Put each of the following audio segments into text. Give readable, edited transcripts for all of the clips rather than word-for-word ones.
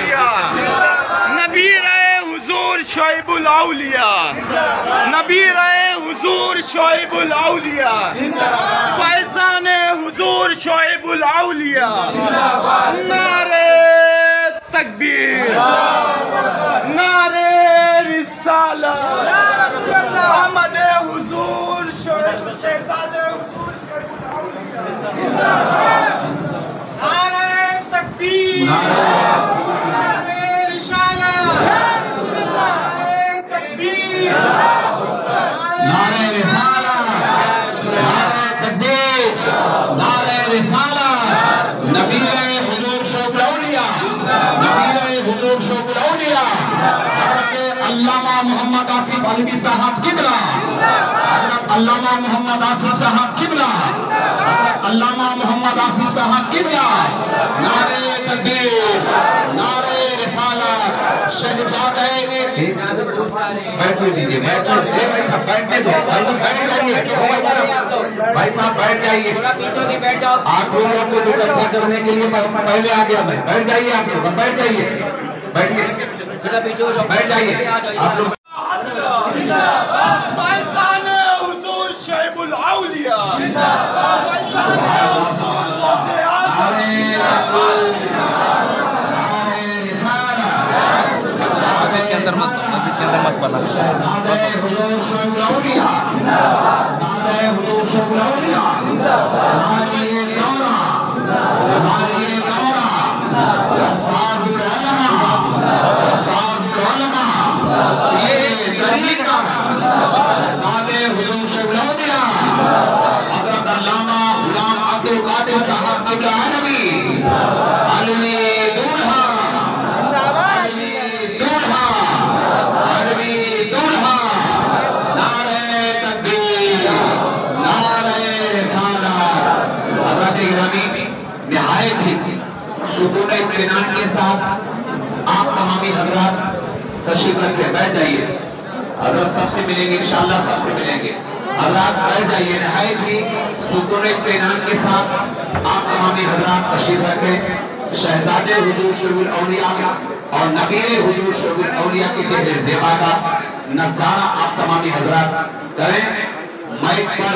الاولیاء، نبی رہے حضور شعیب الاولیاء، نبی رہے حضور شعیب الاولیاء، فیضان حضور شعیب الاولیاء، نعرہ تکبیر، نعرہ رسالت، آمد حضور شہزادہ حضور شعیب الاولیاء، نعرہ تکبیر، نعرہ رسالت، نعرہ تکبیر، نعرہ رسالت، نعرہ تکبیر، نعرہ رسالت، نبی حضور شعیب الاولیاء، نبی حضور شعیب الاولیاء، حضرت علامہ محمد آصف علوی صاحب قبلہ، حضرت علامہ محمد آصف صاحب قبلہ، حضرت علامہ محمد آصف صاحب قبلہ، نعرہ تکبیر، نعرہ رسالت، شہزادہ بیٹھنے دیجئے، بیٹھنے بھائی صاحب بیٹھنے دو، بھائی صاحب بیٹھ جائیے، بھائی صاحب بیٹھ جائیے، آپ لوگوں کو دکھا کرنے کے لیے پہلے آ گیا بھائی، بیٹھ جائیے آپ لوگ، بیٹھ جائیے، بیٹھیے، بیٹھ جائیے آپ لوگ، فیضان حضور شعیب الاولیاء، فیضان حضور غوث اعظم، شہزادہ حضور شعیب الاولیاء، شہزادہ حضور شعیب الاولیاء، والی دورہ، والی دورہ، استاذ العلماء، استاذ العلماء، یہ طریقہ شہزادہ حضور شعیب الاولیاء، حضرت علامہ غلام عبد القادر صاحب قبلہ علوی، علوی دولہا، نہایت ہی سکون اطمینان کے ساتھ آپ تمامی حضرات تشریف رکھیں، بیٹھ جائیے، حضرت سب سے ملیں گے انشاءاللہ، سب سے ملیں گے، حضرات بیٹھ جائیے، نہایت ہی سکون اطمینان کے ساتھ آپ تمامی حضرات تشریف رکھیں، شہزادہ حضور شعیب الاولیاء اور نبیر حضور شعیب الاولیاء کے چہرے زیبا کا نظارہ آپ تمامی حضرات کریں، مائک پر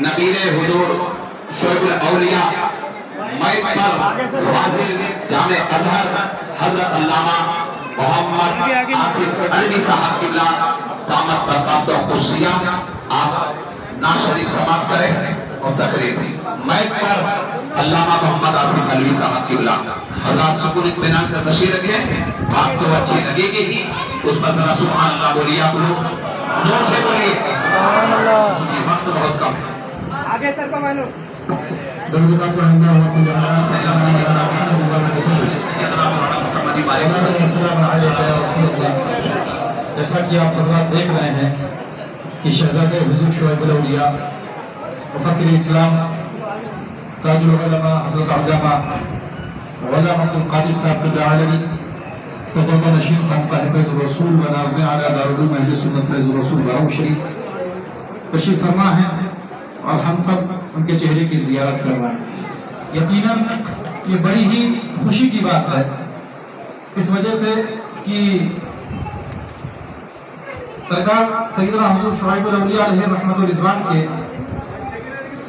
نبیر حضور شعیب الاولیاء، مائک پر فاضل جامع ازہر حضرت علامہ محمد آصف علوی صاحب قبلہ دامت برکاتہ قدسیہ، آپ نعت شریف سماعت کریں اور تقریر بھی، مائک پر علامہ محمد آصف علوی صاحب قبلہ، حضرات سکون اطمینان کر تشریف رکھیں، آپ کو اچھی لگے گی ہی، اس پر ذرا سبحان اللہ بولیے، آپ لوگ زور سے بولیے، یہ وقت بہت کم ہے، آگے سر کا مانو جیسا کہ آپ حضرات دیکھ رہے ہیں کہ شہزادہ حضور شعیب الاولیاء مفکر اسلام تاج العلماء حضرت علامہ غلام عبد القادر صاحب قبلہ علوی سجادہ نشین خانقاہ فیض الرسول و ناظم اعلیٰ دارالعلوم اہل سنت فیض الرسول براؤ شریف تشریف فرما ہے اور ہم سب ان کے چہرے کی زیارت کر رہے ہیں۔ یقیناً یہ بڑی ہی خوشی کی بات ہے اس وجہ سے کہ سرکار سیدنا حضور شعیب الاولیاء علیہ رحمت و رضوان کے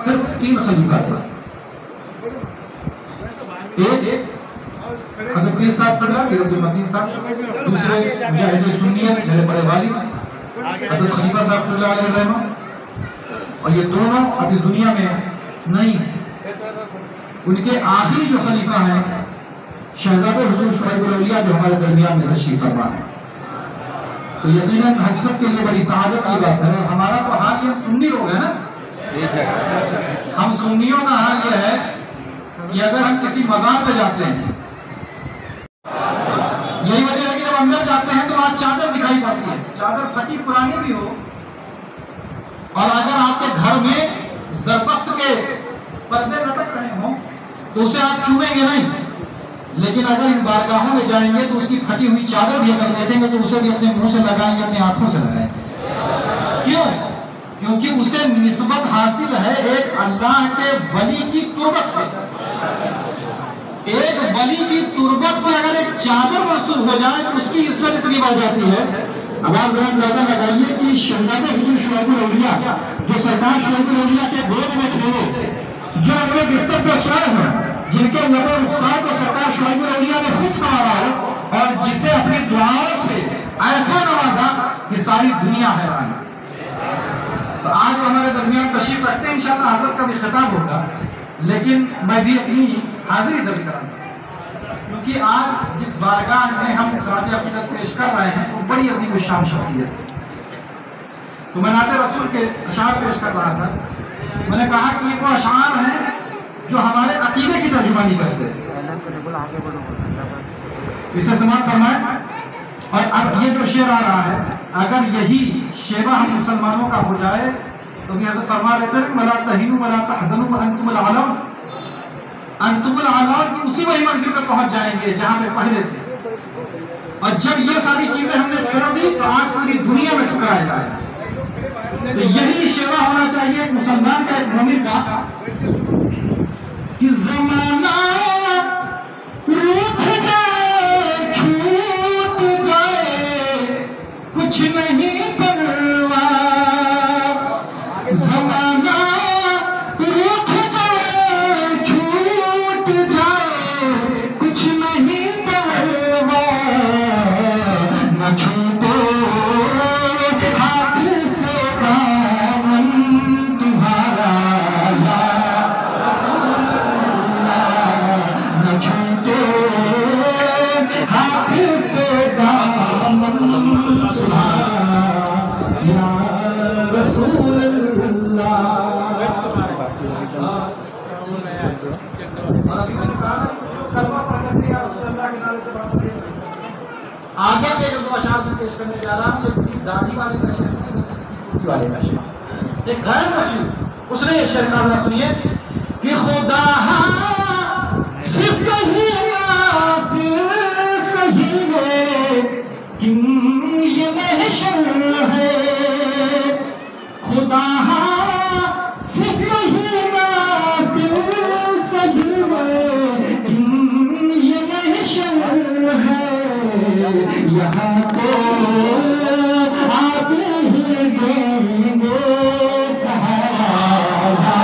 صرف 3 خلیفہ تھے، ایک حضرت پیر صاحب قبلہ غیرت المدین صاحب، دوسرے مجاہد سنیت میرے بڑے والد حضرت خلیفہ صاحب قبلہ علیہ رحمہ، اور یہ دونوں اب اس دنیا میں نہیں، ان کے آخری جو خلیفہ ہیں شہزادہ حضور شعیب الاولیاء جو ہمارے درمیان میں تشریف فرما ہے، تو یقیناً ہم سب کے لیے بڑی سعادت کی بات ہے۔ ہمارا تو حال یہ سنی لوگ ہیں نا، ہم سنیوں کا حال یہ ہے کہ اگر ہم کسی مزار پہ جاتے ہیں، یہی وجہ ہے کہ جب اندر جاتے ہیں تو وہاں چادر دکھائی پڑتی ہے، چادر پھٹی پرانی بھی ہو، اور اگر آپ کے گھر میں زربفت کے پردے لٹک رہے ہوں تو اسے آپ چومیں گے نہیں، لیکن اگر ان بارگاہوں میں جائیں گے تو اس کی پھٹی ہوئی چادر بھی اگر دیکھیں گے تو اسے بھی اپنے منہ سے لگائیں گے، اپنی آنکھوں سے لگائیں گے۔ کیوں؟ کیونکہ اسے نسبت حاصل ہے ایک اللہ کے ولی کی تربت سے۔ ایک ولی کی تربت سے اگر ایک چادر ہو جائے تو اس کی عزت اتنی بڑھ جاتی ہے. اب آپ ذرا اندازہ لگائیے کہ شہزادہ حضور شعیب الاولیاء جو سرکار شعیب الاولیاء کے گود میں کھیلے، جو اپنے بستر پہ سوئے ہیں، جن کے لبوں رخسار کو سرکار شعیب الاولیاء نے خود سنوارا ہو، اور جسے اپنی دعاؤں سے ایسا نوازا کہ ساری دنیا حیران ہے. تو آج وہ ہمارے درمیان تشریف رکھتے ہیں، انشاءاللہ حضرت کا بھی خطاب ہوگا، لیکن میں بھی اپنی حاضری درج کراؤں گا، کیونکہ آج جس بارگاہ میں ہم خراج عقیدت پیش کر رہے ہیں وہ بڑی عظیم الشان شخصیت ہے. تو میں نعت رسول کے اشعار پیش کر رہا تھا. میں نے کہا کہ یہ وہ اشعار ہیں جو ہمارے عقیدے کی ترجمانی کرتے ہیں. اسے سماعت فرمائیں. اور اب یہ جو شعر آ رہا ہے، اگر یہی شیوا ہم مسلمانوں کا ہو جائے تو بھی حضرت فرما لیتے ہیں وَلَا تَهِنُوا وَلَا تَحْزَنُوا وَأَنْتُمُ الْأَعْلَوْنَ. انتم العلون کی اسی وہی منزل پہ پہنچ جائیں گے جہاں پہ پہلے تھے. اور جب یہ ساری چیزیں ہم نے چھوڑ دی تو آج پوری دنیا میں ٹھکرایا جائے. تو یہی شیوا ہونا چاہیے ایک مسلمان کا، ایک مومن کا، کہ زمانہ روٹھ جائے چھوٹ جائے کچھ نہیں پرواہ. زمانہ روٹھ جائے چھوٹ جائے کچھ نہیں پرواہ. نہ چھوٹو ہاتھ سے دامن تمہارا یا رسول اللہ. نہ چھوٹو ہاتھ سے دامن تمہارا یا رسول اللہ. آگے کے جو دو اشعار میں پیش کرنے جا رہا ہوں یہ کسی دادی والے کا شعر نہیں ہے، کسی پوتی والے کا شعر. ایک غیر مسلم اس نے یہ شعر کہا، سنیے کہ خدا سے صحیح ناصر صحیح ہے کن یہ محشر ہے. خدا سے صحیح ناصر صحیح ہے کن یہ محشر ہے. یہاں تو آپ ہی دیں گے سہارا.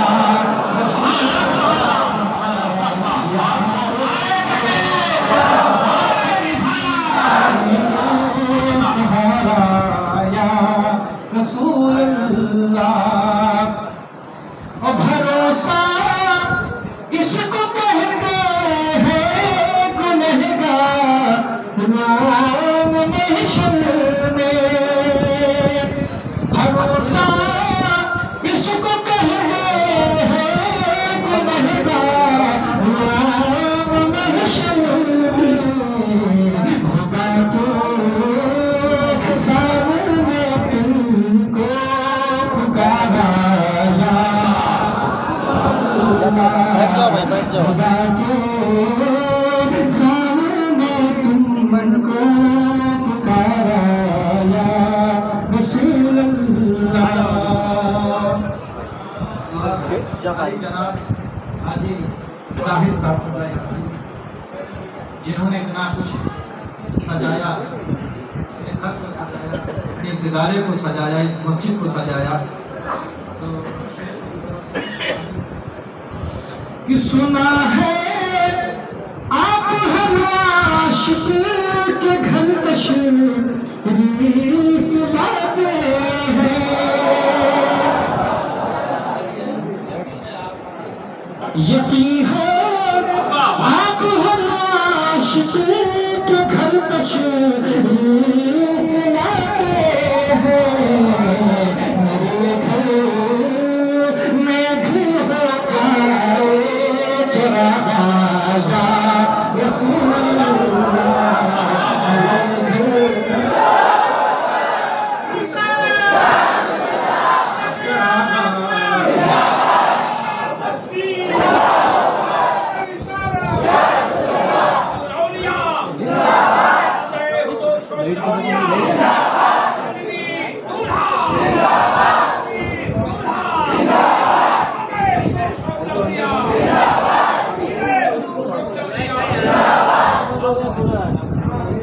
رسول اللہ. اور بھروسہ اس کو کہتے ہیں گنہگار روم محشر میں. بھروسہ اس کو کہتے ہیں گنہگار روم محشر میں. خدا کے سامنے تم کو پکارا یا خدا کے سامنے تم کو پکارا یا رسول اللہ. جناب حاجی طاہر صاحب جنہوں نے اتنا کچھ سجایا، ایک خط کو سجایا، اس ادارے کو سجایا، اس مسجد کو سجایا، تو کہ سنا ہے آپ ہر عاشق کے گھر تشریف لاتے ہیں. یقین ہے آپ ہر عاشق کے گھر تشریف لاتے ہیں. میرے گھر میں بھی ہو جائے چراغا یا رسول اللہ.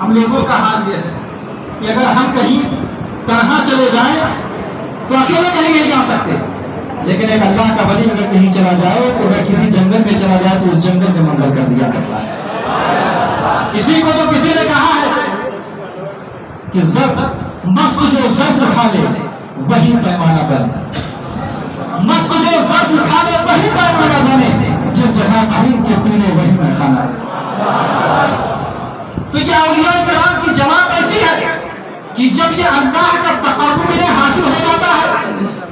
ہم لوگوں کا حال یہ ہے کہ اگر ہم کہیں تنہا چلے جائیں تو اکیلے کہیں نہیں جا سکتے، لیکن ایک اللہ کا ولی اگر کہیں چلا جائے تو اگر کسی جنگل میں چلا جائے تو اس جنگل میں منگل کر دیا کرتا ہے۔ اسی کو تو کسی نے کہا ہے کہ مست جو ظرف اٹھا لے وہی پیمانہ بنے، مست جو ظرف اٹھا لے وہی پیمانہ بنے، جس جگہ چھین کے پینے وہی میں کھانا ہے۔ تو یہ اولیاء کرام کی جماعت ایسی ہے کہ جب یہ اللہ کا تقرب انہیں حاصل ہو جاتا ہے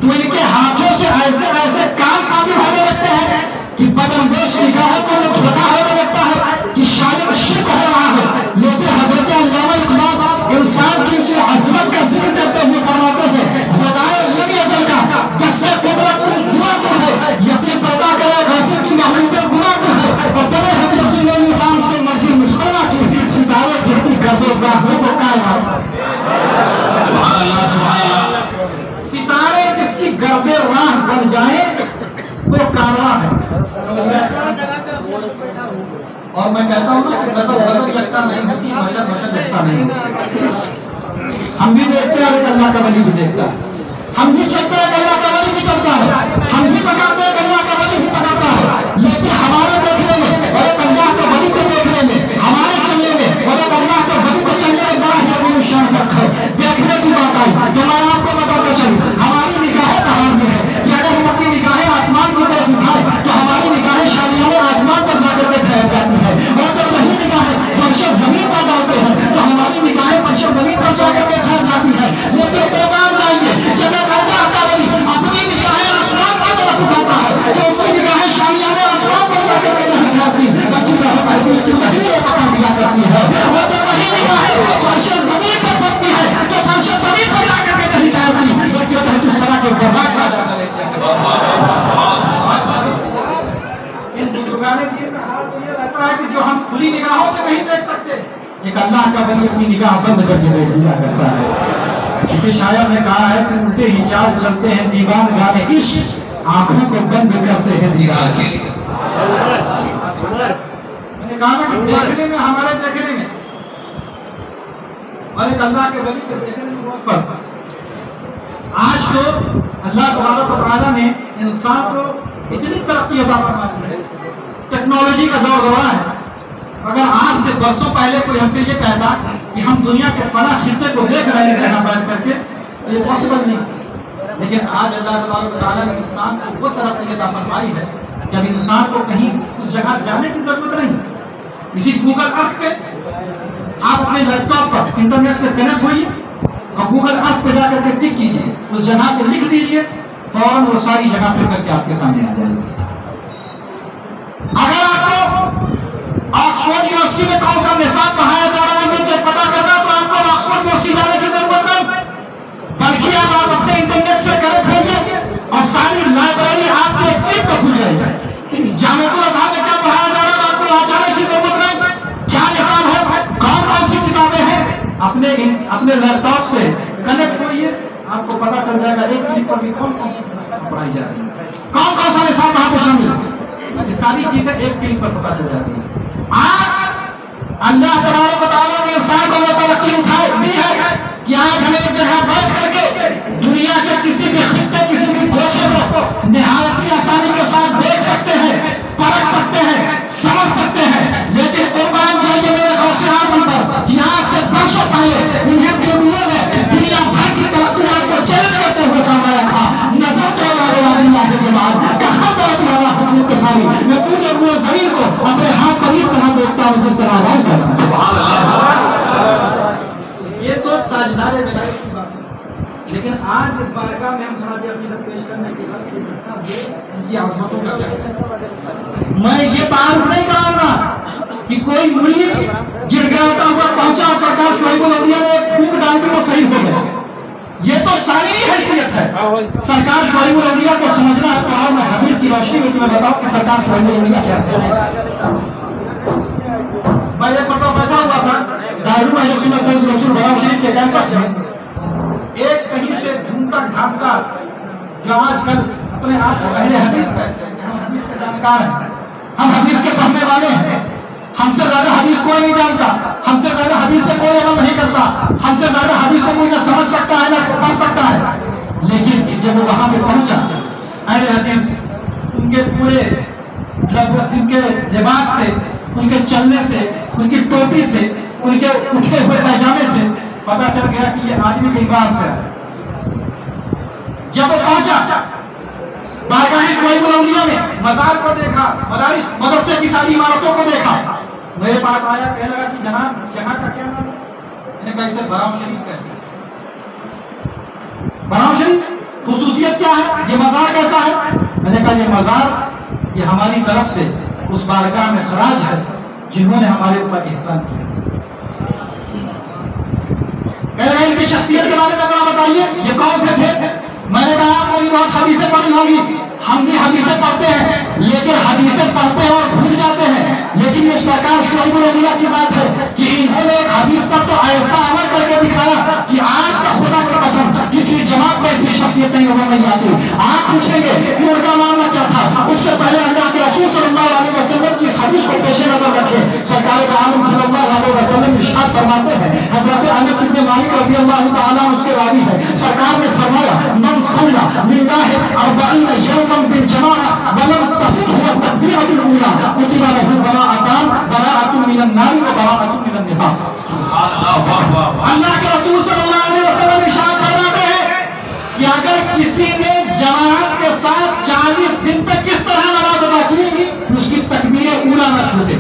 تو ان کے ہاتھوں سے ایسے ایسے کام ثابت ہونے لگتے ہیں کہ بدمبوش نگاہوں کو وہ دھوکا ہونے لگتا ہے کہ شاید شرک ہو رہا ہے، لیکن حضرت علامہ اقبال انسان کی اسے عظمت کا ذکر کرتے ہوئے فرماتے ہیں خدائے لم یزل کا دست قدرت کو زنا کو ہے، یقین پیدا کرے غافل کی محروم گناہ کو ہے، اور بڑے حضرت کی نئی مقام سے مرضی مسکرہ کی ستارے جس کی گرد و گاہوں کو قائم ہے۔ سبحان اللہ سبحان اللہ۔ ستارے جس کی گرد راہ بن جائیں وہ کارواں ہے۔ اور میں کہتا ہوں نا کہ غزل یکساں نہیں ہوتی، مشہد یکساں نہیں ہوتی۔ ہم بھی دیکھتے ہیں ایک اللہ کا ولی بھی دیکھتا ہے، ہم بھی چلتے ہیں اللہ کا ولی بھی چلتا ہے، ہم بھی پکڑتے ہیں اللہ کا ولی بھی پکڑتا ہے، لیکن ہمارے دیکھنے میں اور ایک اللہ کا ولی کو دیکھنے میں، ہمارے چلنے میں اور ایک اللہ کا ولی کو چلنے میں بڑا ہی عظیم شان فرق ہے۔ دیکھنے کی بات آئی تو میں آپ کو بتاتا چلوں ہماری نگاہیں کہاں میں ہے کہ اگر ہم اپنی نگاہیں آسمان کی طرف اٹھائیں تو ہماری نگاہیں شالیانہ آسمان پر جا کر کے پھیل جاتی ہے، اور جب وہی نگاہیں فرش زمین پر ڈالتے ہیں تو ہماری نگاہیں فرش زمین پر جا کر کے پھیل جاتی ہے۔ لیکن پیغام چاہیے جب ایک اللہ کا ولی اپنی نگاہیں آسمان کی طرف اٹھاتا ہے تو اس کی نگاہیں شالیانہ آسمان پر جا کر کے نہیں جاتی بلکہ اس کی تحریر پکڑ دیا کرتی ہے، اور جب وہی نگاہیں فرش زمین پر پڑتی ہے تو فرش زمین پر جا کر کے نہیں جاتی بلکہ تحت الثرى کے ذرات پر جا کر لیتی ہے۔ ان بزرگان دین کا حال تو یہ رہتا ہے کہ جو ہم کھلی نگاہوں سے نہیں دیکھ سکتے، ایک اللہ کا ولی اپنی نگاہ بند کر کے دیکھ لیا کرتا ہے۔ کسی شاعر نے کہا ہے کہ الٹے ہی چال چلتے ہیں دیوان گانے عشق، آنکھوں کو بند کرتے ہیں دیدار کے لیے۔ میں نے کہا کہ دیکھنے میں ہمارے دیکھنے میں اور ایک اللہ کے ولی کے دیکھنے میں بہت فرق ہے۔ آج تو اللہ تبارک و تعالیٰ نے انسان کو اتنی ترقی عطا فرما دی ہے، ٹیکنالوجی کا دور رہا ہے۔ اگر آج سے برسوں پہلے کوئی ہم سے یہ کہتا کہ ہم دنیا کے فلاں خطے کو دیکھ رہے ہیں جہاں بیٹھ کر کے تو یہ پاسبل نہیں، لیکن آج اللہ تبارک و تعالیٰ نے انسان کو وہ ترقی عطا فرمائی ہے کہ اب انسان کو کہیں اس جگہ جانے کی ضرورت نہیں۔ اسی گوگل ارتھ پہ آپ اپنے لیپ ٹاپ پر انٹرنیٹ سے کنیکٹ ہوئیے اور گوگل ارتھ پہ جا کر کے ٹک کیجیے، اس جگہ کو لکھ دیجیے، فوراً وہ ساری جگہ پھر کر کے آپ کے سامنے آ جائے گی۔ اگر آپ کو آکسفورڈ یونیورسٹی میں کون سا نصاب پڑھایا جا رہا ہے یہ پتا کرنا تو آپ کو آکسفورڈ یونیورسٹی جانے کی ضرورت نہیں، بلکہ آپ اپنے انٹرنیٹ سے کنیکٹ ہوئیے اور ساری لائبریری آپ کے کلک پر کھل جائے گی۔ جامعہ الازہر میں کیا پڑھایا جا رہا ہے آپ کو وہاں جانے کی ضرورت نہیں، کیا نصاب ہے، کون سی کتابیں ہیں، اپنے لیپ ٹاپ سے کنیکٹ ہوئیے، آپ کو پتا چل جائے گا ایک کلک پر بھی کون سی پڑھائی جا رہی ہے، کون سا نصاب وہاں پہ شامل ہے۔ یہ ساری چیزیں ایک کلک پر پتا چل جاتی ہیں۔ آج اللہ تبارک و تعالیٰ نے انسان کو وہ ترقی اٹھائی دی ہے کہ آج ہمیں ایک جگہ بیٹھ کر کے دنیا کے کسی بھی خطے کسی بھی گوشے کو نہایت ہی آسانی کے ساتھ دیکھ سکتے ہیں، پرکھ سکتے ہیں، سمجھ سکتے ہیں، لیکن قربان چاہیے میرے غوث اعظم پر کہ آج سے برسوں پہلے انہیں دنیا نے دنیا بھر کی ترقیات کو چیلنج کرتے ہوئے فرمایا تھا نظر تو اللہ کے جماعت کہاں ترقی والا حکومت کے ساری میں پورے روئے زمین کو اپنے ہاتھ پر اس طرح دیکھتا ہوں جس طرح رائے کرتا ہوں۔ سبحان اللہ۔ یہ تو تاجدار ولایت کی بات ہے، لیکن آج اس بارگاہ میں ہم جناب اپنی پیش کرنے کی بات ان کی عظمتوں کا کیا ہے۔ میں یہ تعارف نہیں کروں گا کہ کوئی مرید گر گیا ہوتا ہوا پہنچا اور سرکار شعیب الانبیاء نے ایک پھونک ڈال کے وہ صحیح ہو گیا، یہ تو ساری حیثیت ہے۔ سرکار شعیب الانبیاء کو سمجھنا ہے تو میں حدیث کی روشنی میں تمہیں بتاؤں کہ سرکار شعیب الانبیاء کیا تھے۔ میں ایک مرتبہ بیٹھا ہوا تھا دارالعلوم اہل سنت رسول بڑاؤ شریف کے کیمپس میں، ایک کہیں سے ڈھونڈتا ڈھانپتا جو آج کل اپنے آپ کو اہل حدیث کہتے ہیں، ہم حدیث کے جانکار ہیں، ہم حدیث کے پڑھنے والے ہیں، ہم سے زیادہ حدیث کوئی نہیں جانتا، ہم سے زیادہ حدیث پہ کوئی عمل نہیں کرتا، ہم سے زیادہ حدیث کو کوئی نہ سمجھ سکتا ہے نہ پڑھ سکتا ہے، لیکن جب وہ وہاں پہ پہنچا اہل حدیث ان کے پورے ان کے لباس سے، ان کے چلنے سے، ان کی ٹوپی سے، ان کے اٹھے ہوئے پائجامے سے پتا چل گیا کہ یہ آدمی کئی بار سے ہے۔ جب وہ پہنچا بارگاہ شعیب الاولیاء میں، مزار کو دیکھا، مدرسے کی ساری عمارتوں کو دیکھا، میرے پاس آیا، کہنے لگا کہ جناب اس جگہ کا کیا نام ہے؟ میں نے کہا اسے براؤ شریف کہتے ہیں۔ براؤ شریف خصوصیت کیا ہے؟ یہ مزار کیسا ہے؟ میں نے کہا یہ مزار یہ ہماری طرف سے اس بارگاہ میں خراج ہے جنہوں نے ہمارے اوپر احسان کیا۔ کہہ رہے ہیں ان کی شخصیت کے بارے میں ذرا بتائیے، یہ کون سے تھے؟ میں نے کہا آپ کو بھی بہت حدیثیں پڑھی ہوں گی، ہم بھی حدیثیں پڑھتے ہیں، لیکن حدیثیں پڑھتے ہیں اور بھول جاتے ہیں، لیکن یہ سرکار شعیب الاولیاء کی بات ہے کہ انہوں نے ایک حدیث پر تو ایسا عمل کر کے دکھایا کہ آج کا خدا کی قسم کسی جماعت میں ایسی شخصیت نہیں ہونے نہیں آتی۔ آپ پوچھیں گے کہ ان کا معاملہ کیا تھا؟ اس سے پہلے اللہ کے رسول صلی اللہ علیہ وسلم کی اس حدیث کو پیش نظر رکھے، سرکار عالم صلی اللہ علیہ وسلم ارشاد فرماتے ہیں، حضرت انس بن مالک رضی اللہ تعالیٰ اس کے راوی ہے، سرکار نے فرمایا من صلی للہ 40 یوما بالجماعہ ولم تفته التکبیرۃ الاولی کتب له براءۃ من النار وبراءۃ من النفاق۔ اللہ کے رسول صلی اللہ علیہ وسلم ارشاد فرماتے ہیں کہ اگر کسی نے جماعت کے ساتھ 40 دن تک کس طرح نماز ادا کی کہ اس کی تکبیر اولی نہ چھوٹے۔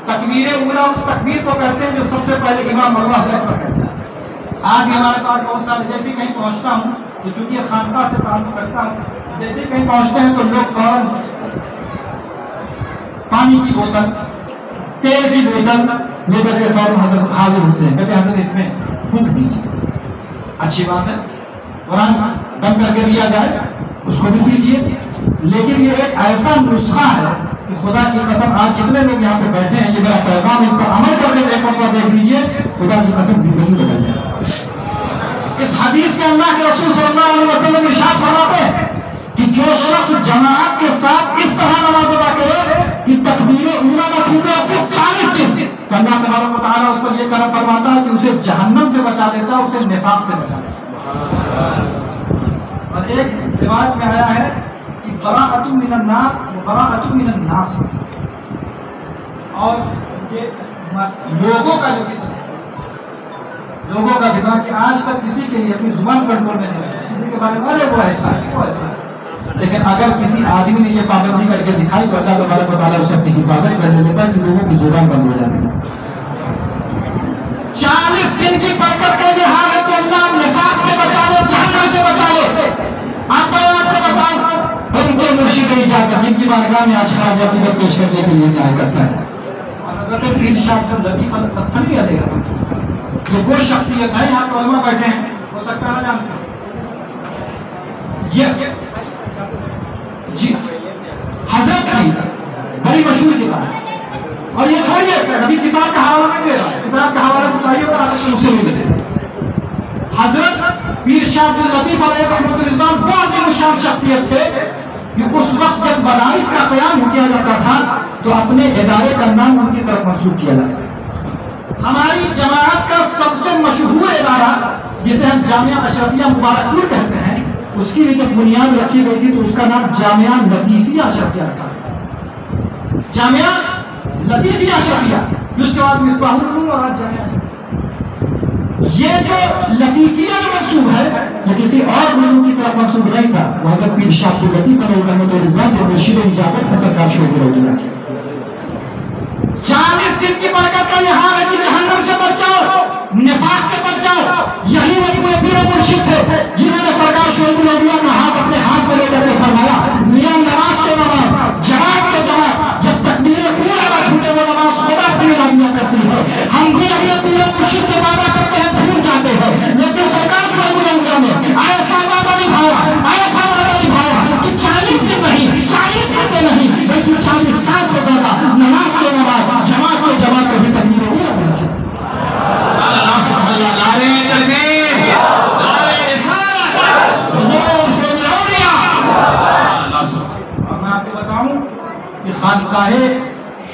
تکبیر اولی اس تکبیر کو کہتے ہیں جو سب سے پہلے امام اللہ اکبر کہتا ہے۔ آج بھی ہمارے پاس بہت سارے، جیسے کہیں پہنچتا ہوں تو چونکہ خانقاہ سے تعلق رکھتا ہوں، جیسے کہیں پہنچتے ہیں تو لوگ فوراً پانی کی بوتل، تیل کی بوتل لے کر کے فوراً حاضر ہوتے ہیں، کہتے ہیں حضرت اس میں پھونک دیجیے۔ اچھی بات ہے، قرآن دم کر کے دیا جائے اس کو بھی دیجیے، لیکن یہ ایک ایسا نسخہ ہے کہ خدا کی قسم آج جتنے لوگ یہاں پہ بیٹھے ہیں، یہ میرا پیغام، اس پر عمل کر کے ایک مرتبہ دیکھ لیجیے، خدا کی قسم زندگی بدل جائے۔ اس حدیث میں اللہ کے رسول صلی اللہ علیہ وسلم ارشاد فرماتے ہیں کہ جو شخص جماعت کے ساتھ اس طرح نماز ادا کرے کہ تکبیر اولی نہ چھوٹے اور پھر 40 دن، تو اللہ تبارک و تعالیٰ اس پر یہ کرم فرماتا ہے کہ اسے جہنم سے بچا دیتا ہے، اسے نفاق سے بچا دیتا ہے۔ اور ایک روایت میں آیا ہے کہ براءۃ من النار و براءۃ من الناس، اور یہ لوگوں کا جو فتنہ، لوگوں کا فتنہ کہ آج تک کسی کے لیے اپنی زبان کنٹرول میں نہیں ہے، کسی کے بارے میں ارے وہ ایسا ہے وہ ایسا ہے، لیکن اگر کسی آدمی نے یہ پابندی کر کے دکھائی تو اللہ تبارک و تعالیٰ اسے اپنی حفاظت کر دیتا ہے کہ لوگوں کی زبان بند ہو جاتی ہے۔ 40 دن کی برکت کا یہ حال ہے کہ اللہ نفاق سے بچا لے، جہنم سے بچا لے۔ آپ کو بتاؤں ان کے مرشد اجازت جن کی بارگاہ میں آج خراج عقیدت پیش کرنے کے لیے نداء کرتا ہے، حضرت پیر شاہ لطیف الستھنوی علیہ رحمۃ اللہ، یہ وہ شخصیت ہے، یہاں علماء بیٹھے ہیں، ہو سکتا ہے نہ جانتے یہ جی حضرت کی بڑی مشہور کتاب ہے، اور یہ چھوڑیے ابھی کتاب کا حوالہ نہیں دے رہا، کتاب کا حوالہ تو چاہیے اور حضرت مجھ سے نہیں دے۔ حضرت پیر شاہ عبد اللطیف علیہ رحمۃ اللہ وہ عظیم الشان شخصیت تھے کہ اس وقت جب مدارس کا قیام کیا جاتا تھا تو اپنے ادارے کا نام ان کی طرف منسوب کیا جاتا ہے۔ ہماری جماعت کا سب سے مشہور ادارہ جسے ہم جامعہ اشرفیہ مبارک پور کہتے ہیں، اس کی بھی جب بنیاد رکھی گئی تھی تو اس کا نام جامعہ لطیفیہ اشرفیہ رکھا، جامعہ لطیفیہ اشرفیہ، اس کے بعد مصباح العلوم اور آج جامعہ اشرفیہ۔ یہ جو لطیفیہ جو منسوب ہے یہ کسی اور علوم کی طرف منسوب نہیں تھا، وہ حضرت پیر شاہ عبد اللطیف علیہ رحمۃ اللہ کے مرشد اجازت ہے سرکار شعیب الاولیاء کی۔ 40 دن کی برکت کا یہ حال ہے کہ جہنم سے بچاؤ، نفاق سے بچاؤ۔ یہی وہ پیر مرشد تھے جنہوں نے سرکار شعیب الاولیاء کا ہاتھ اپنے ہاتھ میں لے کر کے فرمایا میاں نماز تو نماز، جماعت تو جماعت، جب تکبیر اولی نہ چھوٹے وہ نماز خدا سے ملا دیا کرتی ہے۔ ہم بھی اپنے پیر مرشد سے وعدہ کرتے ہیں، بھول جاتے ہیں، لیکن سرکار شعیب الاولیاء نے ایسا وعدہ نبھایا، ایسا وعدہ نبھایا کہ 40 دن نہیں، 40 گھنٹے نہیں، بلکہ 40 سال سے زیادہ نماز تو نماز، جماعت تو جماعت کو بھی تکبیر اولی نہ چھوٹے۔ اللہ سبحانہ اللہ نعرہ تکبیر، نعرہ رسالت، حضور شعیب الاولیاء۔ اور میں آپ کو بتاؤں کہ خانقاہ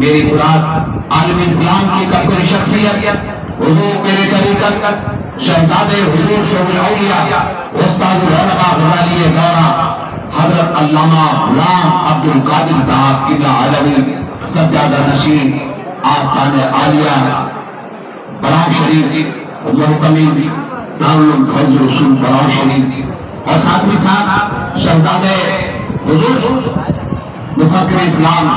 میری مراد عالم اسلام کی کبھی شخصیت حضور میرے طریقت شہزادے حضور شعب الاولیاء استاد العلماء غزالی دورہ حضرت علامہ غلام عبد القادر صاحب قبلہ علوی سجادہ نشین آستان عالیہ براؤ شریف محتمین دارالعلوم فضل رسول براؤ شریف اور ساتھ ہی ساتھ شہزادے حضور مفکر اسلام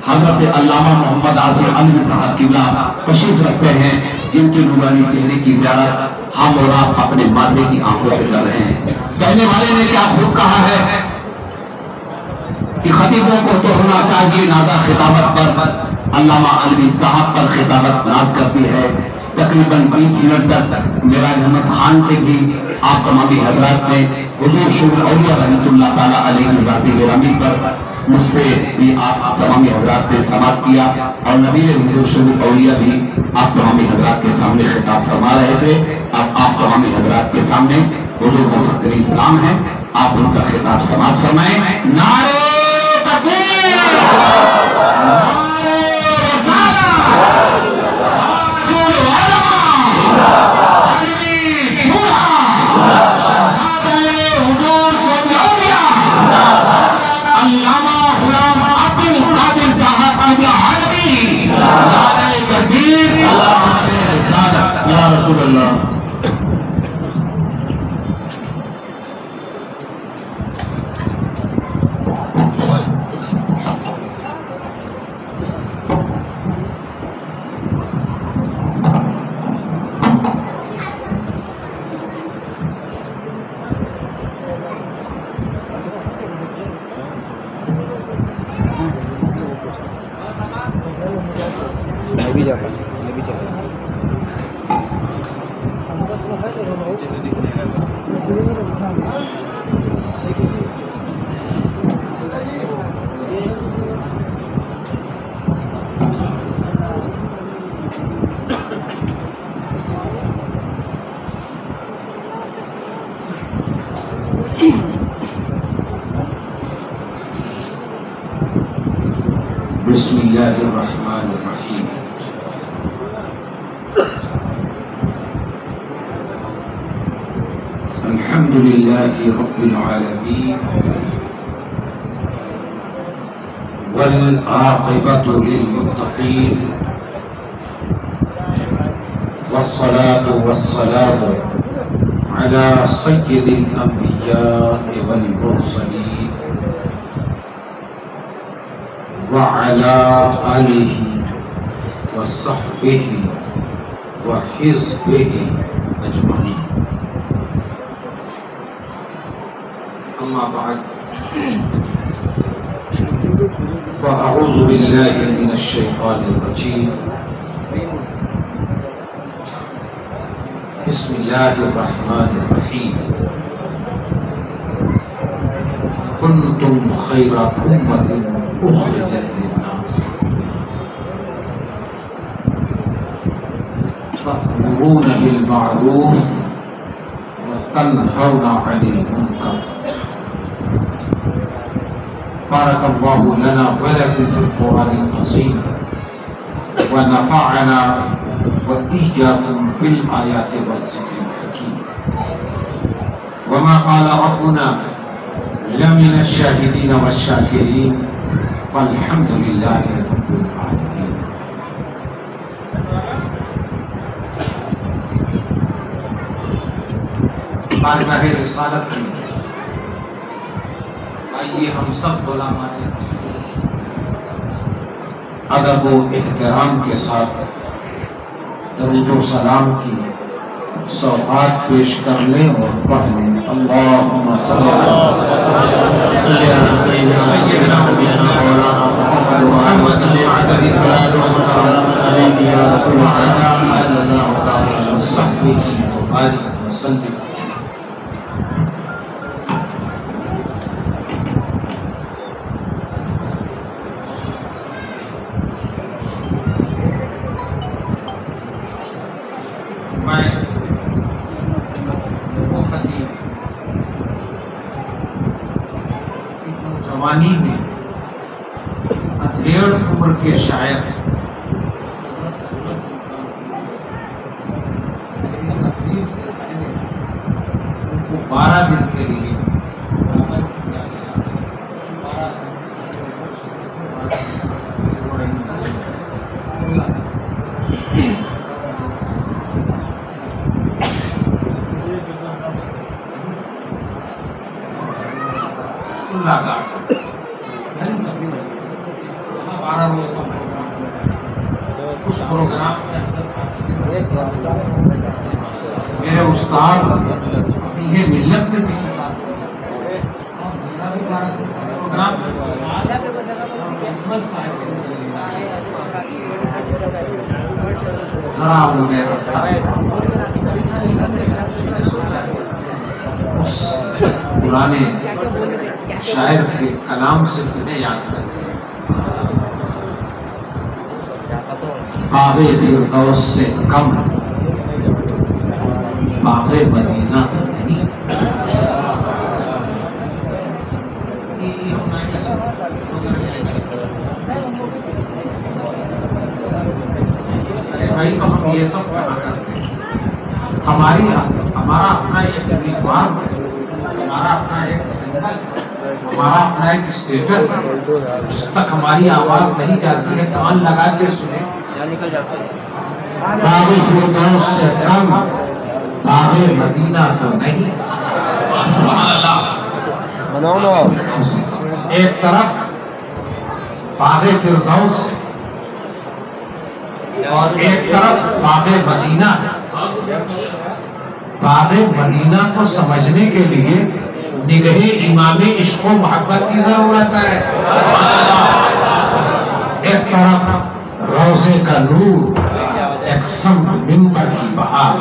حضرت علامہ محمد عاصم علوی صاحب قبلہ تشریف رکھتے ہیں جن کے نورانی چہرے کی زیارت ہم اور آپ اپنے ماتھے کی آنکھوں سے کر رہے ہیں. کہنے والے نے کیا خوب کہا ہے کہ خطیبوں کو تو ہونا چاہیے نازا خطابت پر. علامہ علوی صاحب پر خطابت ناز کرتی ہے. تقریباً 20 منٹ تک معراج احمد خان سے بھی آپ تمامی حضرات نے حضور شعب الاولیاء رحمۃ اللہ تعالیٰ علیہ کی ذاتی گرامی پر مجھ سے بھی آپ تمامی حضرات نے سماعت کیا اور نبی حضور شعب الاولیاء بھی آپ تمامی حضرات کے سامنے خطاب فرما رہے تھے. اب آپ تمامی حضرات کے سامنے حضور مفکر اسلام ہیں, آپ ان کا خطاب سماعت فرمائیں. نعرہ تکبیر, نعرہ رسالت, تاج العلماء, علوی پورا, شہزادہ حضور شعب الاولیاء علامہ غلام عبد القادر صاحب قبلہ علوی. نعرہ تکبیر, نعرہ رسالت. یا رسول اللہ. میں بھی جاتا ہوں, میں بھی چلا جاتا ہوں. بسم اللہ الرحمن الرحیم. الحمد للہ رب العالمین والعاقبۃ للمتقین والصلاة والسلام علی سید الانبیاء والمرسلین وعلى آله وصحبه وحزبه أجمعين. أما بعد فأعوذ بالله من الشيطان الرجيم. بسم الله الرحمن الرحيم. كنتم خير أمة أخرجت للناس تأمرون بالمعروف وتنهون عن المنكر. بارك الله لنا ولكم في القرآن العظيم ونفعنا وإياكم بالآيات والذكر الحكيم. وما قال ربنا لمن الشاهدين والشاكرين فالحمد لله رب العالمين. بارگاہ رسالت میں آئیے ہم سب غلامان رسول ادب و احترام کے ساتھ درود و سلام کی سوغات پیش کر لیں اور پڑھ لیں. اللہم صلی علی سیدنا نبینا مولانا محمد وعلی عدد صلاة و سلام علیہ یا رسول اللہ صلی اللہ تعالی وصحبہ وبارک وسلم. جوانی میں اندھیروں اجڑ عمر کے شاعر تقریب سے پہلے ان کو 12 دن کے لیے میرے استاد یہ ملت نے ذرا اس پرانے شاعر کے کلام سے تمہیں یاد کرتے باغ فردوس سے کم باغ مدینہ تو نہیں. بھائی تو ہم یہ سب کہا کرتے ہیں ہمارا اپنا ایک یونیفارم ہے, ہمارا اپنا ایک سنگل, ہمارا اپنا ایک اسٹیٹس ہے جس تک ہماری آواز نہیں جاتی ہے کان لگا کے سنیں. باغ فردوس سے کم باغ مدینہ تو نہیں. ایک طرف باغ فردوس اور ایک طرف باغ مدینہ. باغ مدینہ کو سمجھنے کے لیے نگہ امام عشق و محبت کی ضرورت ہے. ایک طرف روضے کا نور, ایک سمت منبر کی بہار.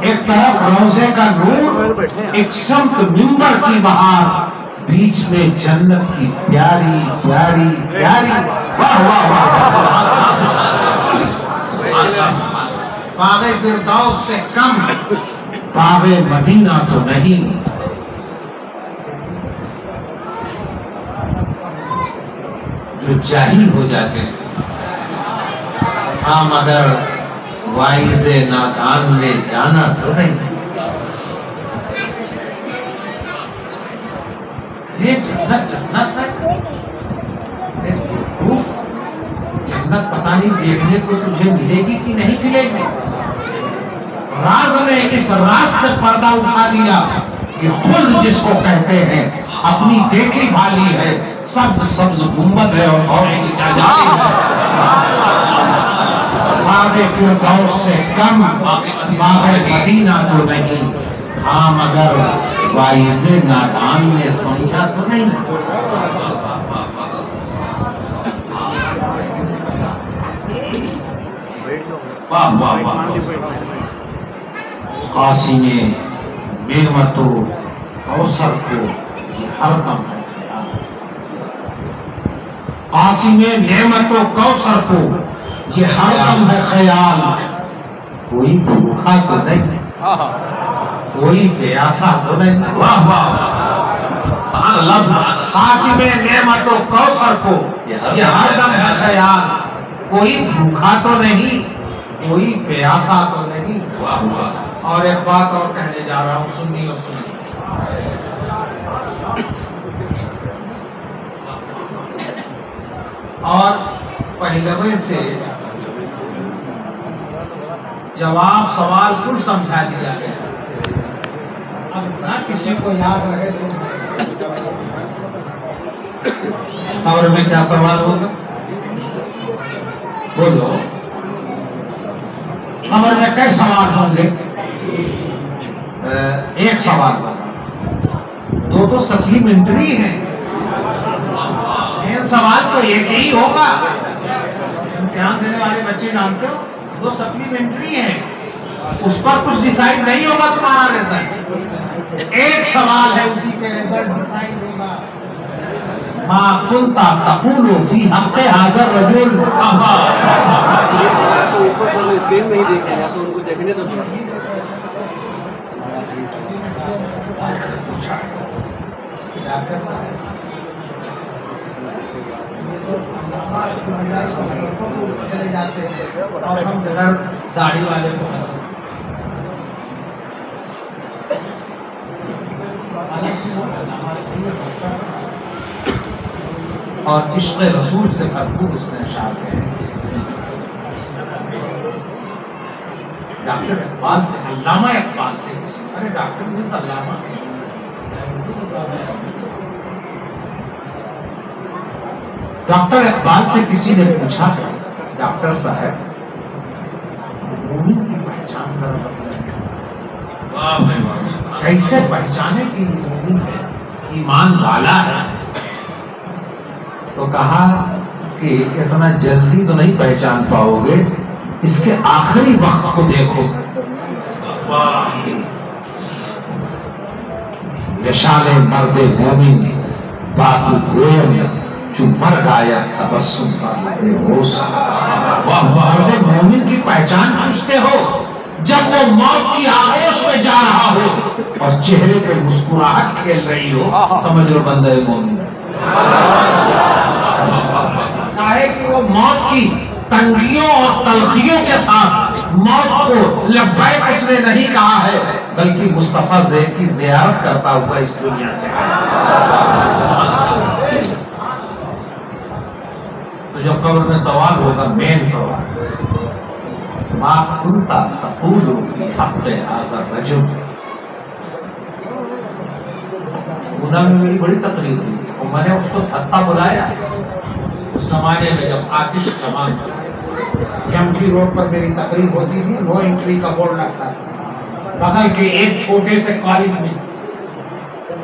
ایک طرف روضے کا نور, ایک سمت منبر کی بہار, بیچ میں جنت کی پیاری پیاری پیاری. واہ واہ واہ. باغ فردوس سے کم باغ مدینہ تو نہیں. جو جاہل ہو جاتے ہیں ہاں مگر وائز نادان نے جانا تو نہیں. یہ جنت جنت ہے, جنت پتہ نہیں دیکھنے کو تجھے ملے گی کہ نہیں ملے گی. راز نے اس راز سے پردہ اٹھا دیا کہ خلد جس کو کہتے ہیں اپنی دیکھی بھالی ہے, سبز سبز گنبد ہے اور گھوڑے کی جاجالی ہے. باغ فردوس سے کم باغ مدینہ تو نہیں. ہاں مگر وائز نادان نے سمجھا تو نہیں. واہ واہ واہ. قاسم نعمت و کوثر کو یہ ہر دم ہے خیال. قاسم نعمت و کوثر کو یہ ہر دم ہے خیال. کوئی بھوکا تو نہیں, کوئی پیاسا تو نہیں. واہ واہ. قاسم نعمت و کوثر کو یہ ہر دم ہے خیال. کوئی بھوکا تو نہیں, کوئی پیاسا تو نہیں. واہ واہ. اور ایک بات اور کہنے جا رہا ہوں, سنی اور سنی. اور پہلوے سے جواب سوال کل سمجھا دیا گیا. اب نہ کسی کو یاد رہے تو خبر میں کیا سوال ہوگا بولو. خبر میں کئی سوال ہوں گے. ایک سوال ہوگا, دو سپلیمنٹری ہیں. سوال تو ایک ہی ہوگا. امتحان دینے والے بچے جانتے ہو, دو سپلیمنٹری ہیں, اس پر کچھ ڈیسائیڈ نہیں ہوگا تمہارا رزلٹ. ایک سوال ہے, اسی پہ رزلٹ ڈیسائیڈ ہوگا. ما كنت تقول في حق هذا الرجل. تو اوپر تو اسکرین میں ہی دیکھیں یا تو ان کو دیکھنے تو چلے جاتے ہیں اور ہم بغیر داڑھی والے کو اور عشق رسول سے بھرپور اس نے اشعار کہے. ڈاکٹر اقبال سے، علامہ اقبال سے، ارے ڈاکٹر مینس علامہ، ڈاکٹر اقبال سے کسی نے پوچھا ہے ڈاکٹر صاحب مومن کی پہچان ذرا بتائیں. کیسے پہچانے کی مومن ہے، ایمان والا ہے؟ تو کہا کہ اتنا جلدی تو نہیں پہچان پاؤ گے، اس کے آخری وقت کو دیکھو. نشان مرد مومن بات گویم جو مر گایا تبسم پر لہے ہوش. مرد مومن کی پہچان پوچھتے ہو جب وہ موت کی آغوش میں جا رہا ہو اور چہرے پہ مسکراہٹ کھیل رہی ہو، سمجھ لو بندہ مومن. کہا کہ وہ موت کی تنگیوں اور تلخیوں کے ساتھ موت کو لبیک اس نے نہیں کہا ہے، بلکہ مصطفیٰ زیب کی زیارت کرتا ہوا اس دنیا سے. تو جب قبر میں سوال ہوگا، مین سوال، ما کنت تقول فی حق ھذا الرجل. پونا میں میری بڑی تقریر ہوئی اور میں نے اس کو حتیٰ بلایا. اس زمانے میں جب آتش کمان ایم جی روڈ پر میری تقریر ہوتی تھی، نو انٹری کا بورڈ لگتا تھا. بغل کے ایک چھوٹے سے کالج میں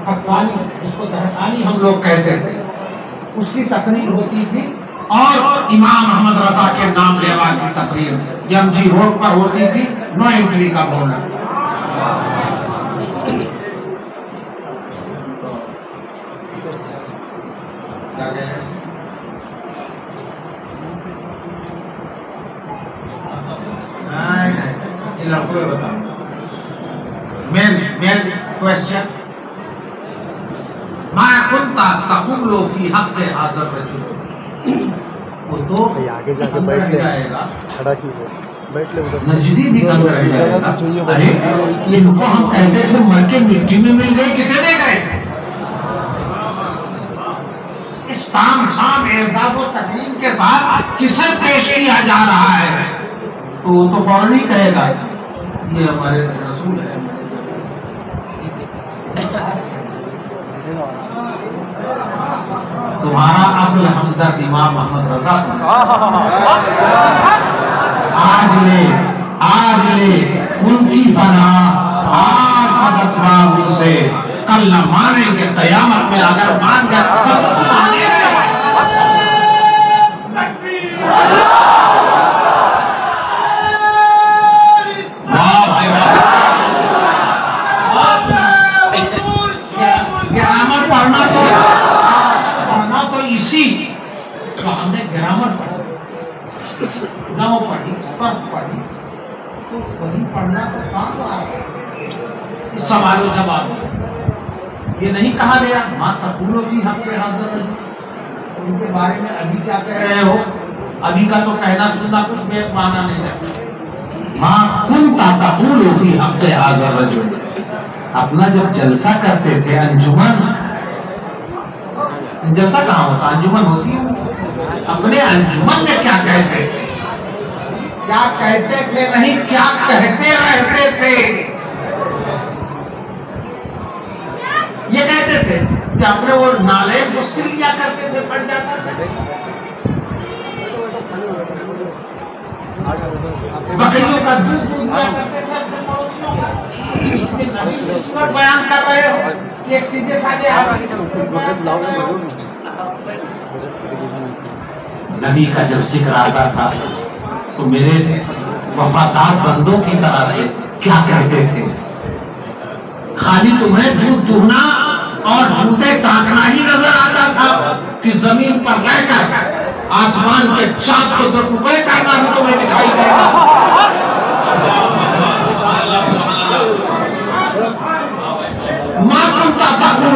حقانی، جس کو دہقانی ہم لوگ کہتے تھے، اس کی تقریر ہوتی تھی اور امام محمد رضا کے نام لیوا کی تقریر ایم جی روڈ پر ہوتی تھی، نو انٹری کا بورڈ لگتا تھا. مین کوشچن، ما کنت تقول فی حق ھذا الرجل. وہ تو آگے جا کے بیٹھ لے، کھڑا کیوں ہو، بیٹھ لے ادھر. نجدی بھی کم رہ جائے گا. ارے ان کو ہم کہتے تھے مر کے مٹی میں مل گئے، کسے دے گئے؟ اس تام جھام اعزاز و تکریم کے ساتھ کسے پیش کیا جا رہا ہے؟ تو وہ تو فوراً ہی کہے گا یہ ہمارے رسول ہے. تمہارا اصل ہمدرد امام محمد رضا. آج لے ان کی پناہ، آج مدد مانگ ان سے، کل نہ مانیں گے. قیامت میں اگر مان گئے تو تم مانیں گے. گرامر پڑھنا تو اسی تو ہم نے گرامر پڑھا، نو پڑھی، سب پڑھی، تو وہی پڑھنا تو کام آ رہا ہے. سوال و جواب یہ نہیں کہا گیا ما تقول فی حق ھذا الرجل. ان کے بارے میں ابھی کیا کہہ رہے ہو؟ ابھی کا تو کہنا سننا کچھ بے معنی نہیں ہے. ما کنت تقول فی حق ھذا الرجل. اپنا جب جلسہ کرتے تھے، انجمن، جلسہ کہاں ہوتا، انجمن ہوتی ہے. اپنے انجمن میں کیا کہتے تھے؟ کیا کہتے تھے نہیں، کیا کہتے رہتے تھے. یہ کہتے تھے کہ اپنے وہ نالے کو سل لیا کرتے تھے، پڑ جاتا تھا. بکریوں کا دودھ دیا کرتے تھے اپنے پڑوسیوں کو. بیان کر رہے ہو ایک سیدھے سادے نبی کا جب ذکر آتا تھا تو میرے وفادار بندوں کی طرح سے کیا کہتے تھے؟ خالی تمہیں دودھ دہنا اور جوتے ٹانکنا ہی نظر آتا تھا کہ زمین پر رہ کر آسمان کے چاند کو دو ٹکڑے کرنا بھی تمہیں دکھائی دے گا. ما كنت تقول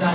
4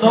100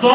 100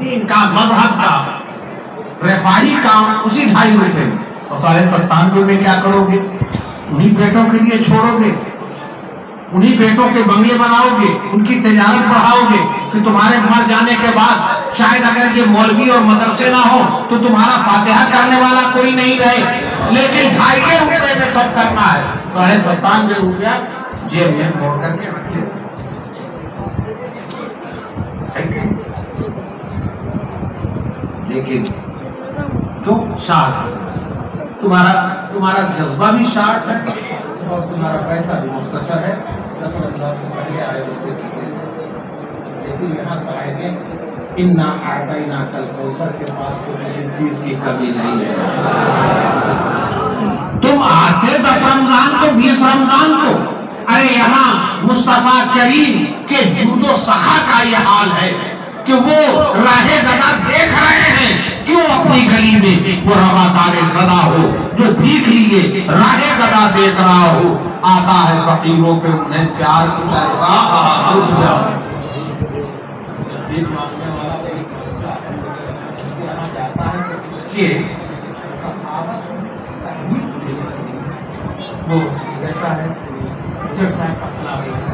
دین کا، مذہب کا، رفاہی کام اسی 2.5 روپے میں، اور 97.5 میں کیا کرو گے؟ انہی بیٹوں کے لیے چھوڑو گے، انہی بیٹوں کے بنگلے بناؤ گے، ان کی تجارت بڑھاؤ گے کہ تمہارے مر جانے کے بعد شاید اگر یہ مولوی اور مدرسے نہ ہو تو تمہارا فاتحہ کرنے والا کوئی نہیں رہے، لیکن 2.5 روپے میں سب کرنا ہے۔ 97.5 روپیہ جیب میں موڑ کر کے رکھ لے، لیکن کیوں؟ شارٹ، تمہارا جذبہ بھی شارٹ ہے اور تمہارا پیسہ بھی مختصر ہے۔ رسول اللہ سے پہلے آئے اس کے لیکن یہاں صاحب اِنَّا أَعْطَيْنَاكَ الْكَوْثَرَ کے پاس تو کسی چیز کی کمی نہیں ہے۔ تم آتے 10 رمضان کو، 20 رمضان کو، ارے یہاں مصطفیٰ کریم کے جود و سخا کا یہ حال ہے کہ وہ راہ گدا دیکھ رہے ہیں، کیوں اپنی گلی میں وہ روادار صدا ہو جو بھیک لیے راہ گدا دیکھ رہا ہو، آتا ہے فقیروں پہ انہیں پیار کچھ ایسا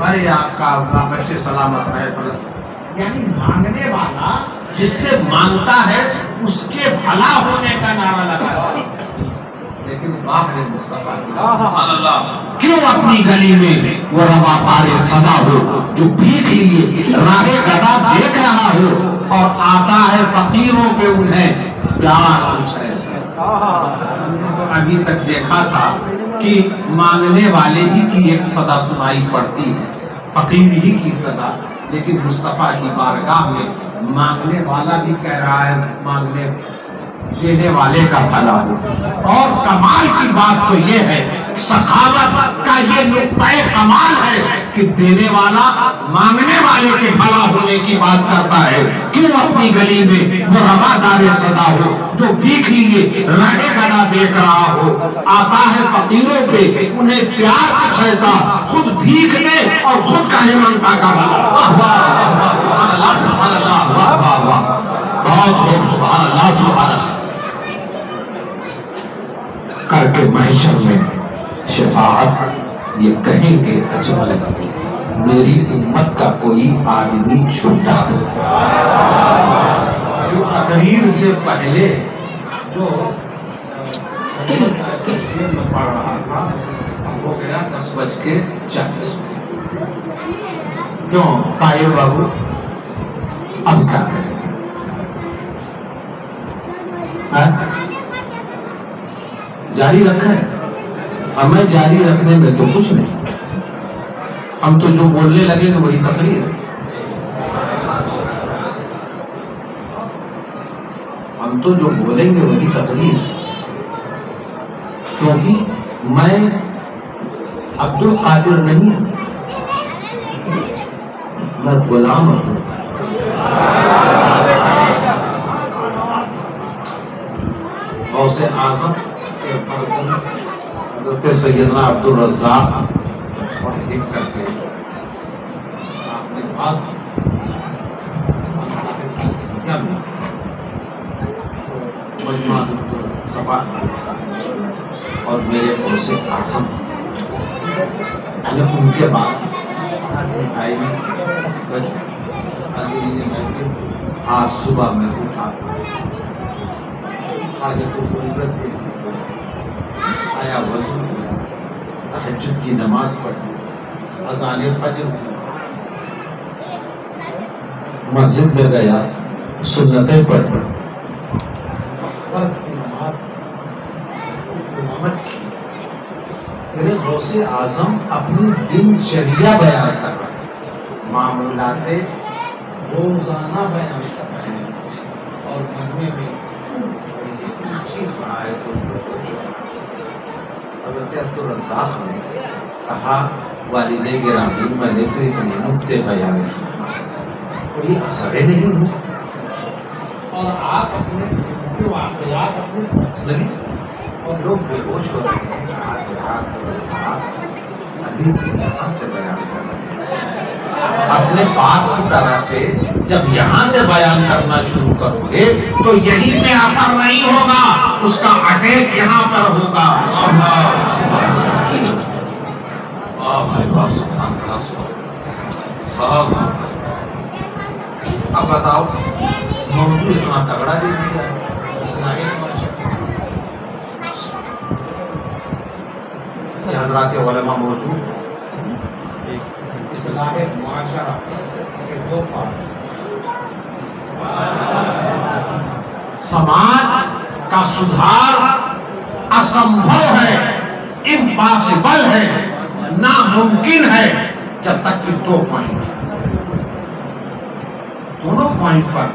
ارے آپ کا بچے سلامت رہے، یعنی مانگنے والا جس سے مانگتا ہے اس کے بھلا ہونے کا نعرہ لگا، لیکن باہر مصطفیٰ کیوں اپنی گلی میں وہ روادار صدا ہو جو بھیک لیے راہ گدا دیکھ رہا ہو، اور آتا ہے فقیروں پہ انہیں پیار کچھ ایسا۔ ابھی تک دیکھا تھا کہ مانگنے والے ہی کی ایک صدا سنائی پڑتی ہے، فقیر ہی کی صدا، لیکن مصطفیٰ کی بارگاہ میں مانگنے والا بھی کہہ رہا ہے مانگنے دینے والے کا بھلا ہو۔ اور کمال کی بات تو یہ ہے، سخاوت کا یہ نقطہ کمال ہے کہ دینے والا مانگنے والے کے بھلا ہونے کی بات کرتا ہے، کیوں اپنی گلی میں وہ روادار صدا ہو جو بھیک لیے راہ گدا دیکھ رہا ہو، آتا ہے فقیروں پہ انہیں پیار کچھ ایسا، خود بھیک دے اور خود کا منتا کا بھلا۔ واہ واہ واہ، سبحان اللہ سبحان اللہ، واہ واہ واہ، بہت خوب، سبحان اللہ سبحان اللہ۔ کر کے محشر میں شفاعت یہ کہیں گے اجمل میری امت کا کوئی آدمی چھوٹا ہو۔ تقریر سے پہلے جو پڑھ رہا تھا وہ گیا 10:40۔ کیوں طاہر بابو اب کیا کریں؟ جاری رکھیں، ہمیں جاری رکھنے میں تو کچھ نہیں، ہم تو جو بولنے لگے گے وہی تقریر ہے، ہم تو جو بولیں گے وہی تقریر ہے، کیونکہ میں عبد القادر نہیں ہوں، میں غلام ہوں۔ غوث اعظم حضرت سیدنا عبد الرزاق اور لکھ کر کے اپنے پاس کیا مجموعہ صفا اور میرے غوث اعظم ان کے بعد آج صبح میں اٹھا آیا وضو تہجد کی نماز پڑھی، اذان فجر مسجد میں گیا، سنتیں پڑھ فرض کی نماز امامت کی۔ میرے غوث اعظم اپنی دن چریہ بیان کر رہے ہیں، معاملات روزانہ بیان کر رہے ہیں، اور گھرنے میں حضرت عبد الرزاق نے کہا والد گرامی میں نے تو اتنے نکتے بیان کیے اور یہ اثر نہیں ہوں، اور آپ اپنے واقعات اپنے پرسنلی اور لوگ بے ہوش ہو رہے ہیں، ابھی بھی یہاں سے بیان کر رہے ہیں۔ اپنے بات کی طرح سے جب یہاں سے بیان کرنا شروع کرو گے تو یہی پہ اثر نہیں ہوگا، اس کا اٹیک یہاں پر ہوگا۔ اب بتاؤ موضوع اتنا تگڑا دے دیا حضرات علماء موجود اصلاح معاشرہ کے دو پارٹ، سماج کا سدھار اسمبھو ہے، امپاسبل ہے، ناممکن ہے جب تک کہ دو پوائنٹ، دونوں پوائنٹ پر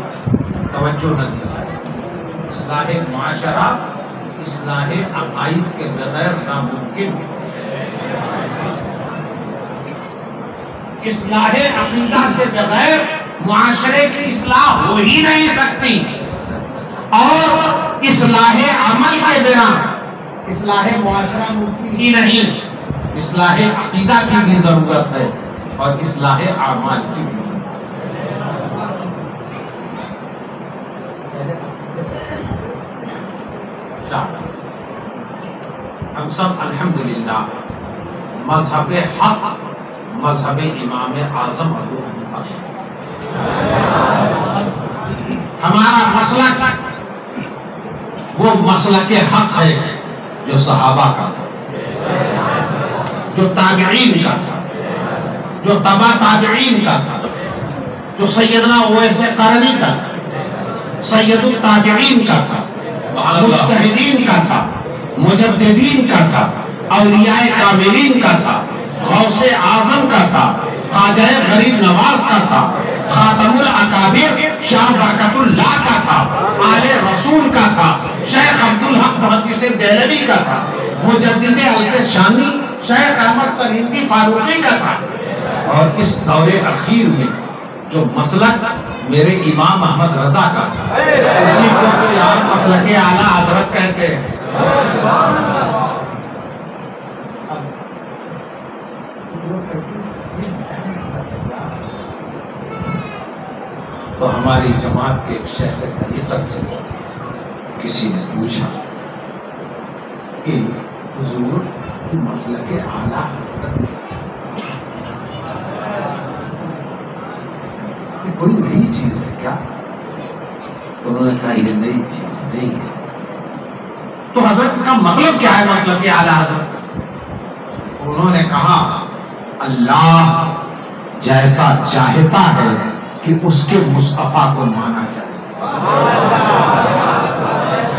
توجہ نہ دی جائے۔ اصلاح معاشرہ اصلاح عقائد کے بغیر ناممکن ہے، اصلاح عقیدہ کے بغیر معاشرے کی اصلاح ہو ہی نہیں سکتی، اور اصلاح عمل کے بنا اصلاح معاشرہ ممکن ہی نہیں۔ اصلاح عقیدہ کی بھی ضرورت ہے اور اصلاح اعمال کی بھی ضرورت ہے۔ ہم سب الحمدللہ مذہب حق، مذہب امام اعظم ابو حنیفہ، ہمارا مسلک وہ مسلک حق ہے جو صحابہ کا تھا، جو تابعین کا تھا، جو تبع تابعین کا تھا، جو سیدنا اویس قرنی کا تھا، سید التابعین کا تھا، مجتہدین کا تھا، مجددین کا تھا، اولیاء کاملین کا تھا، غوث اعظم کا تھا، خواجہ غریب نواز کا تھا، خاتم الاکابر شاہ برکت اللہ کا تھا، آل رسول کا تھا، شیخ عبدالحق محدث دہلوی کا تھا، مجدد القشانی شیخ احمد سرہندی فاروقی کا تھا، اور اس دور اخیر میں جو مسلک میرے امام احمد رضا کا تھا، اسی کو تو یار مسلک اعلیٰ حضرت کہتے ہیں۔ تو ہماری جماعت کے ایک شیخ طریقت سے کسی نے پوچھا کہ حضور مسلک اعلیٰ حضرت یہ کوئی نئی چیز ہے کیا؟ تو انہوں نے کہا یہ نئی چیز نہیں ہے۔ تو حضرت اس کا مطلب کیا ہے مسلک اعلیٰ حضرت؟ انہوں نے کہا اللہ جیسا چاہتا ہے کہ اس کے مصطفیٰ کو مانا جائے۔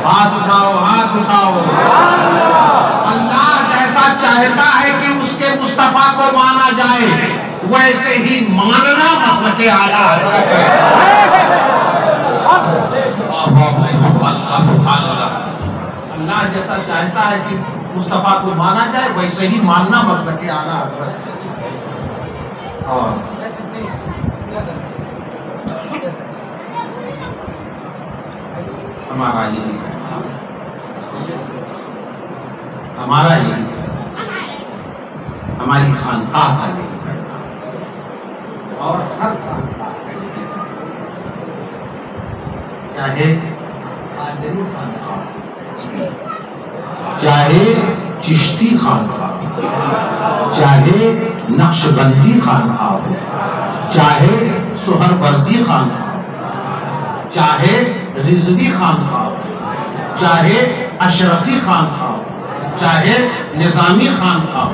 ہاتھ اٹھاؤ، ہاتھ اٹھاؤ۔ اللہ جیسا چاہتا ہے کہ اس کے مصطفیٰ کو مانا جائے، ویسے ہی ماننا مسلک اعلیٰ حضرت ہے۔ اللہ جیسا چاہتا ہے کہ مصطفیٰ کو مانا جائے، ویسے ہی ماننا مسلک اعلیٰ حضرت ہے۔ اور ہمارا یہی کہنا، ہمارا یہی کہنا، ہماری خانقاہ کا یہی کہنا، اور ہر خانقاہ چاہے قادری خانقاہ، چاہے چشتی خانقاہ، چاہے نقشبندی خانقاہ ہو، چاہے سہروردی خانقاہ، چاہے رضوی خانقاہ، چاہے اشرفی خانقاہ، چاہے نظامی خانقاہ،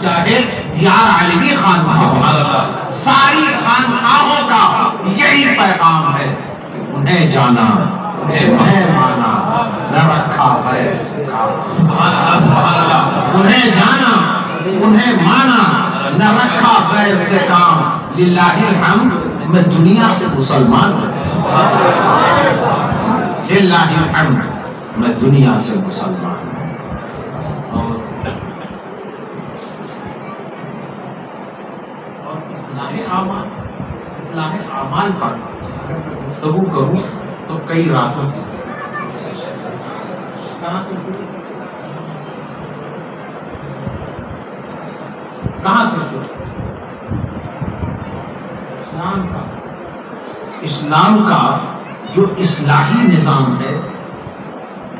چاہے یار علوی خانقاہ، ساری خانقاہوں کا یہی پیغام ہے کہ انہیں جانا، انہیں مانا، نہ رکھا غیر سے کام۔ انہیں جانا، انہیں مانا، نہ رکھا غیر سے کام۔ للہ الحمد میں دنیا سے مسلمان ہوں، للہ الحمد میں دنیا سے مسلمان ہوں۔ اور اصلاح اعمال پر اگر میں گفتگو کروں تو کئی راتوں کی کہاں سے شروع، کہاں سے شروع؟ اسلام کا جو اصلاحی نظام ہے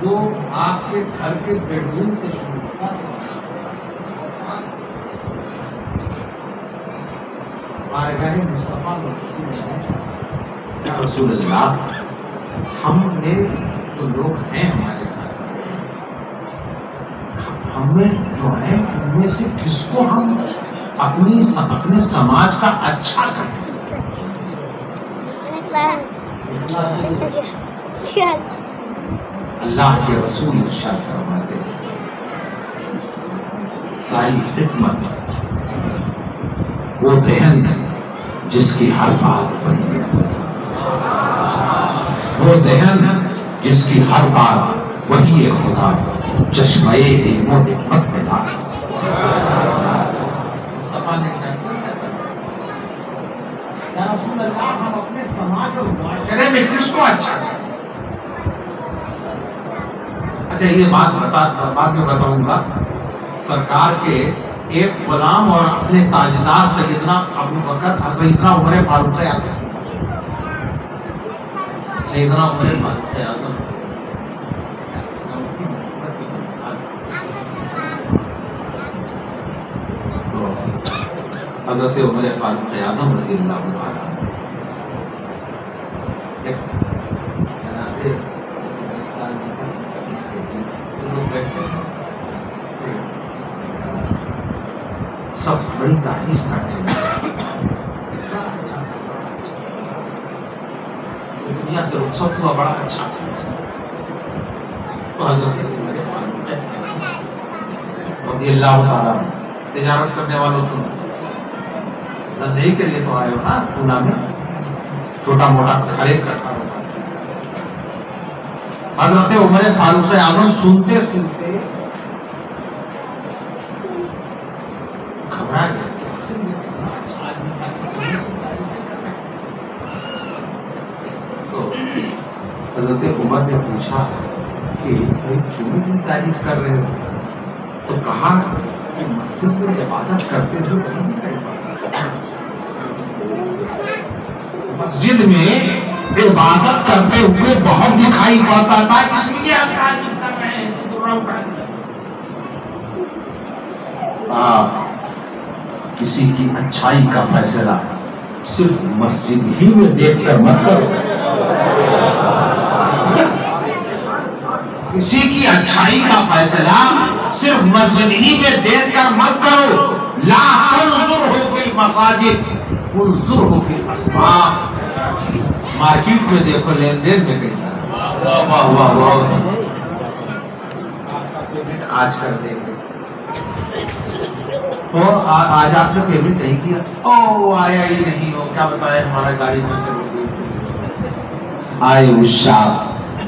وہ آپ کے گھر کے بیڈ روم سے شروع ہوتا ہے. بارگاہ مصطفیٰ یا رسول اللہ، ہم نے جو لوگ ہیں ہمارے ساتھ، ہمیں جو ہے ان میں سے کس کو ہم اپنے سماج کا اچھا کریں. اللہ کے رسول ارشاد فرماتے ہیں ساری خدمت وہ دہن جس کی ہر بات وہی ہے، وہ دہن جس کی ہر بات وہی ہے خدا، چشمہ علم و حکمت میں لا. مصطفیٰ نے یا رسول اللہ ہم اپنے سماج اور معاشرے میں کس کو اچھا کریں. اچھا یہ بات بعد میں بتاؤں گا. سرکار کے ایک غلام اور اپنے تاجدار سیدنا ابو بکر اور سیدنا عمر فاروق اعظم، سیدنا عمر فاروق اعظم حضرت عمر فاروق اعظم رضی اللہ عنہ سب بڑی تعریف کرتے ہیں، دنیا سے رخصت ہوا بڑا اچھا. تو حضرت عمر فاروق رضی اللہ تعالیٰ تجارت کرنے والوں سنو، دھندے کے لیے تو آئے ہو نا، پونا میں چھوٹا موٹا خرید کرتا ہو. حضرت عمر فاروق اعظم سنتے سنتے گھبرا گئے. تو حضرت عمر نے پوچھا کہ کیوں تعریف کر رہے ہو؟ تو کہا کہ مسجد میں عبادت کرتے ہوئے نہیں کر پاتا، مسجد میں عبادت کرتے ہوئے بہت دکھائی پڑتا تھا، اس لیے ہم تعریف کر رہے ہیں. کسی کی اچھائی کا فیصلہ صرف مسجد ہی میں دیکھ کر مت کرو. کسی کی اچھائی کا فیصلہ صرف مسجد ہی میں دیکھ کر مت کرو. لا تنظروا فی المساجد انظروا فی الاسواق. مارکیٹ میں دیکھو لین دین میں کیسا واہ واہ واہ آج کر دیں گے. آج آپ نے پیمنٹ نہیں کیا، او آیا ہی نہیں ہو، کیا بتائے ہمارا گاڑی میں سے ہو گئی. آئے اشاق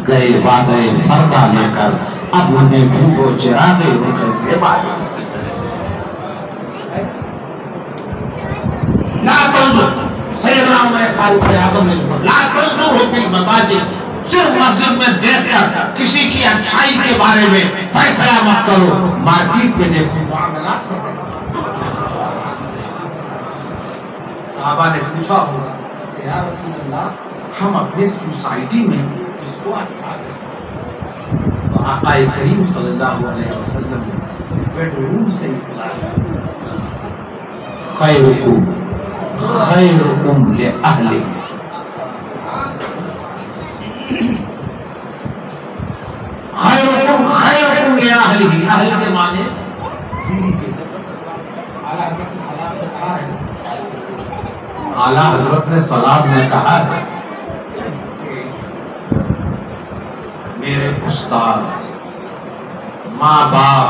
گئے وعدے فردا لے کر، اب انہیں بھوگو چراغے ہو کیسے بات. لا تنظر، سیدنا عمر فاروق اعظم نے لا تنظر فی المساجد، صرف مسجد میں دیکھ کر کسی کی اچھائی کے بارے میں فیصلہ مت کرو. مارکیٹ میں دیکھو معاملات کرو. صحابہ نے پوچھا ہوگا کہ یا رسول اللہ ہم اپنے سوسائٹی میں اس کو اچھا کریں. تو آقا کریم صلی اللہ علیہ وسلم نے بیڈ روم سے اصلاح خیرکم خیرکم لأہلہ. خیرکم خیرکم لأہلہ، اہل کے معنی اعلیٰ حضرت نے سلام میں کہا ہے میرے استاد، ماں باپ،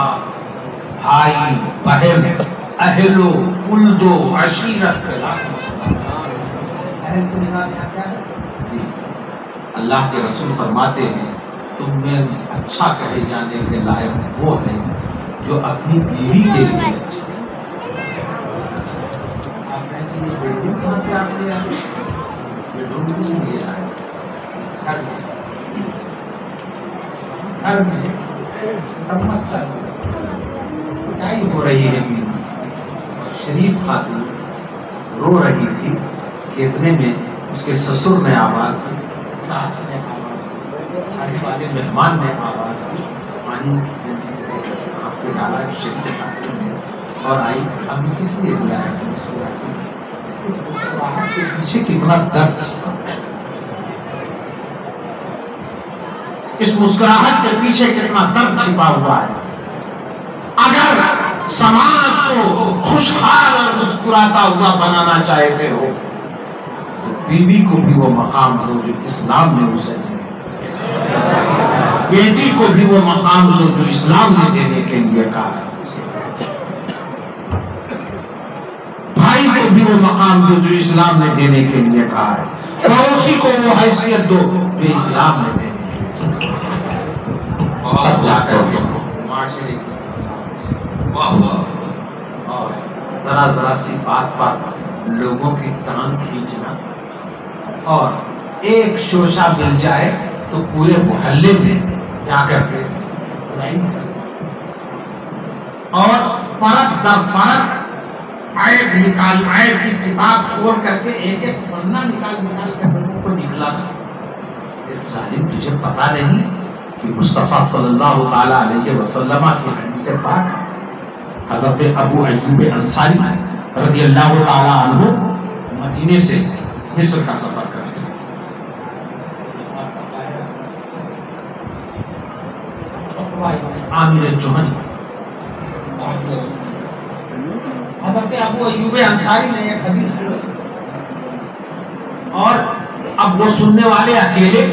بھائی بہن، اہل و ولد و عشیرت. اللہ کے رسول فرماتے ہیں تم میں اچھا کہے جانے کے لائق وہ ہے جو اپنی بیوی کے لیے اچھا. کہاں سے آپ لے آئے؟ بیڈروم کس لیے آئے؟ گھر میں کیا ہو رہی ہے؟ شریف خاتون رو رہی تھی کہ اتنے میں اس کے سسر نے آواز دی، ساس نے آواز دی، آنے والے مہمان نے آواز دی، پانی آپ کو ڈالا شریف ساتھ میں اور آئی. ہم نے کس لیے بلایا؟ اس مسکراہٹ کے پیچھے کتنا درد چھپا، اس مسکراہٹ کے پیچھے کتنا درد چھپا ہوا ہے. اگر سماج کو خوشحال اور مسکراتا ہوا بنانا چاہتے ہو تو بیوی کو بھی وہ مقام دو جو اسلام نے اسے دیا، بیٹی کو بھی وہ مقام دو جو اسلام نے دینے کے لیے کہا ہے، بھائی کو بھی وہ مقام دو جو اسلام نے دینے کے لیے کہا ہے، پڑوسی کو وہ حیثیت دو جو اسلام نے دینے کے لیے تب جا کر معاشرے کی اور ذرا ذرا سی بات پر لوگوں کی ٹانگ کھینچنا اور ایک شوشہ مل جائے تو پورے محلے میں جا کر کے اور پرت در پرت عیب نکال، عیب کی کتاب کھول کر کے ایک ایک پنا نکال کر لوگوں کو دکھلانا. یہ ظالم تجھے پتا نہیں کہ مصطفیٰ صلی اللہ تعالیٰ علیہ وسلم کی حدیث پاک حضرت ابو ایوب انصاری رضی اللہ تعالیٰ عنہ مدینے سے مصر کا سفر کرتے ہیں. عامر جوہنی حضرت ابو ایوب انصاری نے ایک حدیث سنی اور اب وہ سننے والے اکیلے،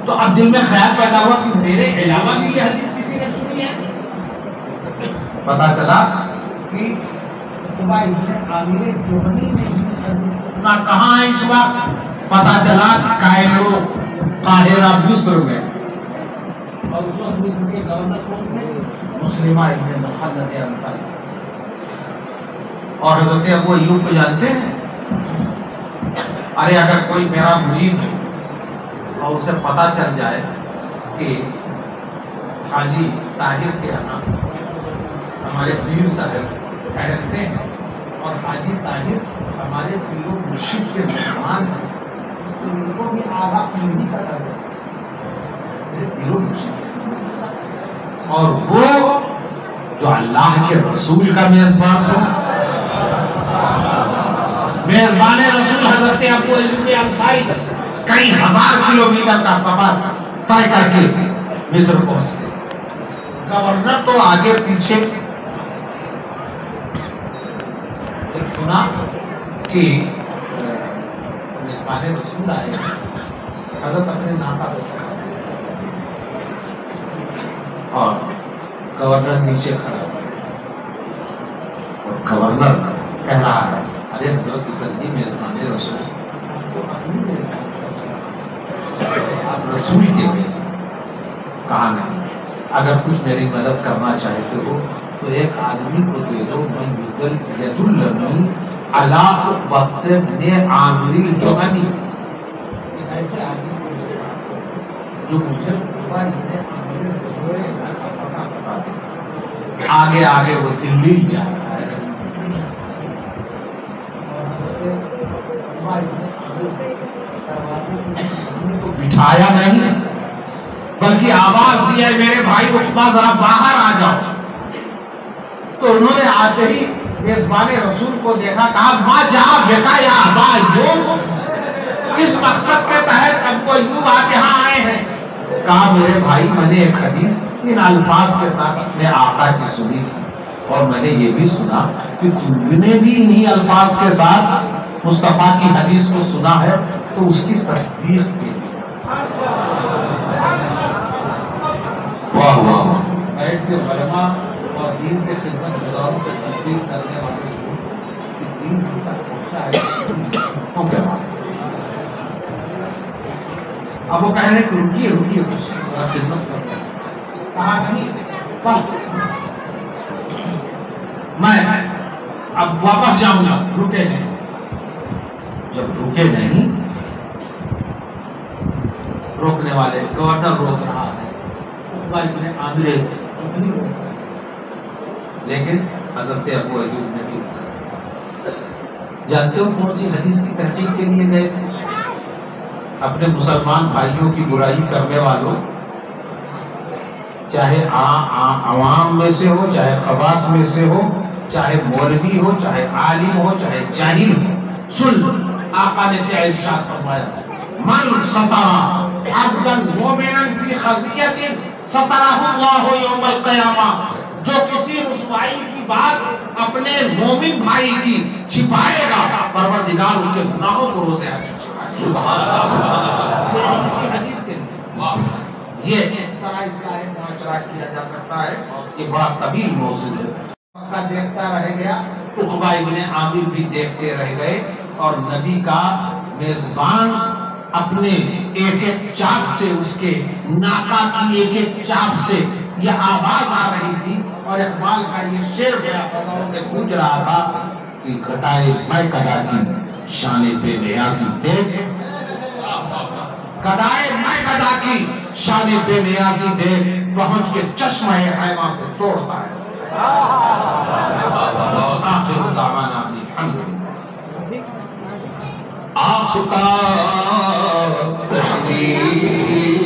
تو اب دل میں خیال پیدا ہوا کہ میرے علاوہ بھی یہ حدیث کسی نے سنی ہے. پتا چلا کہ عامر جوہنی نے سنا. کہاں ہے اس وقت؟ پتا چلا کائرو، قاہرہ، مصر میں. اور اس وقت مصر کے گورنر کون تھے؟ مسلمہ ابن مخلد انصاری. اور حضرت ابو ایوب کو جانتے ہیں؟ ارے اگر کوئی میرا مرید ہو اور اسے پتا چل جائے کہ حاجی طاہر کے یہاں ہمارے پیر صاحب ٹھہرتے ہیں اور حاجی طاہر ہمارے پیر و مرشد کے مہمان ہیں، تو ان کو بھی آگاہ نہیں پتا پیر و مرشد اور وہ جو اللہ کے رسول کا میزبان ہو، میزبان رسول حضرت ابو ایوب انصاری کئی ہزار کلومیٹر کا سفر طے کر کے مصر پہنچتے. گورنر تو آگے پیچھے سنا کہ میزبان رسول آئے، حضرت اپنے ناکا ہو سکتا اور گورنر نیچے کھڑا اور گورنر کہہ رہا ہے ارے حضرت جلدی میزبان رسول، آپ رسول کے میزبان. کہا نہیں، اگر کچھ میری مدد کرنا چاہتے ہو تو ایک آدمی کو دے دو، میں یدلنی علی عقبۃ بن عامر الجوہنی، ایسے آدمی کو جو مجھے آگے آگے وہ دلی جا رہا ہے. بٹھایا نہیں بلکہ آواز دی ہے میرے بھائی عقبہ ذرا باہر آ جاؤ. تو انہوں نے آتے ہی میزبان رسول کو دیکھا، کہا ما جہاں بیکا یا ابا ایوب، کس مقصد کے تحت ابو ایوب آپ یہاں آئے ہیں؟ کہا میرے بھائی میں نے ایک حدیث ان الفاظ کے ساتھ اپنے آقا کی سنی تھی اور میں نے یہ بھی سنا کہ تم نے بھی انہی الفاظ کے ساتھ مصطفیٰ کی حدیث کو سنا ہے، تو اس کی تصدیق کی. واہ واہ واہ. بیٹھ کے علماء اور دین کے خدمت گزاروں سے تصدیق کرنے والے کہ دین تک پہنچا ہے. اب وہ کہہ رہے ہیں کہ رکیے رکیے کچھ خدمت کرتے ہیں. کہا نہیں بس میں اب واپس جاؤں گا. رکے نہیں. جب رکے نہیں، روکنے والے گورنر روک رہا ہے، عامر لیکن حضرت ابو ایوب نے بھی. جانتے ہو کون سی حدیث کی تحقیق کے لیے گئے تھے؟ اپنے مسلمان بھائیوں کی برائی کرنے والوں، چاہے عوام میں سے ہو، چاہے خواص میں سے ہو، چاہے مولوی ہو، چاہے عالم ہو، چاہے جاہل ہو، سن آقا نے کیا ارشاد فرمایا، من ستر عبدا مومنا فی خزیۃ سترہ اللہ یوم القیامہ، جو کسی رسوائی کی بات اپنے مومن بھائی کی چھپائے گا، پروردگار اس کے گناہوں کو روز حشر چھپائے گا۔ سبحان اللہ، سبحان اللہ۔ کسی حدیث کے یہ اس طرح اصلاح معاشرہ کیا جا سکتا ہے، یہ بڑا طویل موضوع ہے۔ کا دیکھتا رہ گیا، عقبہ ابن عامر بھی دیکھتے رہ گئے، اور نبی کا میزبان اپنے ایک ایک چاپ سے، اس کے ناکا کی ایک ایک چاپ سے یہ آواز آ رہی تھی، اور اقبال کا یہ شعر گونج رہا تھا کہ گھٹائے میں کدا کی شان پہ نیازی دیکھ، گدائے میں گدا کی شان بے نیازی دیکھ، پہنچ کے چشمہ حیوان کو توڑتا ہے۔ آخر دعوانا الحمدللہ۔ آپ کا تشریف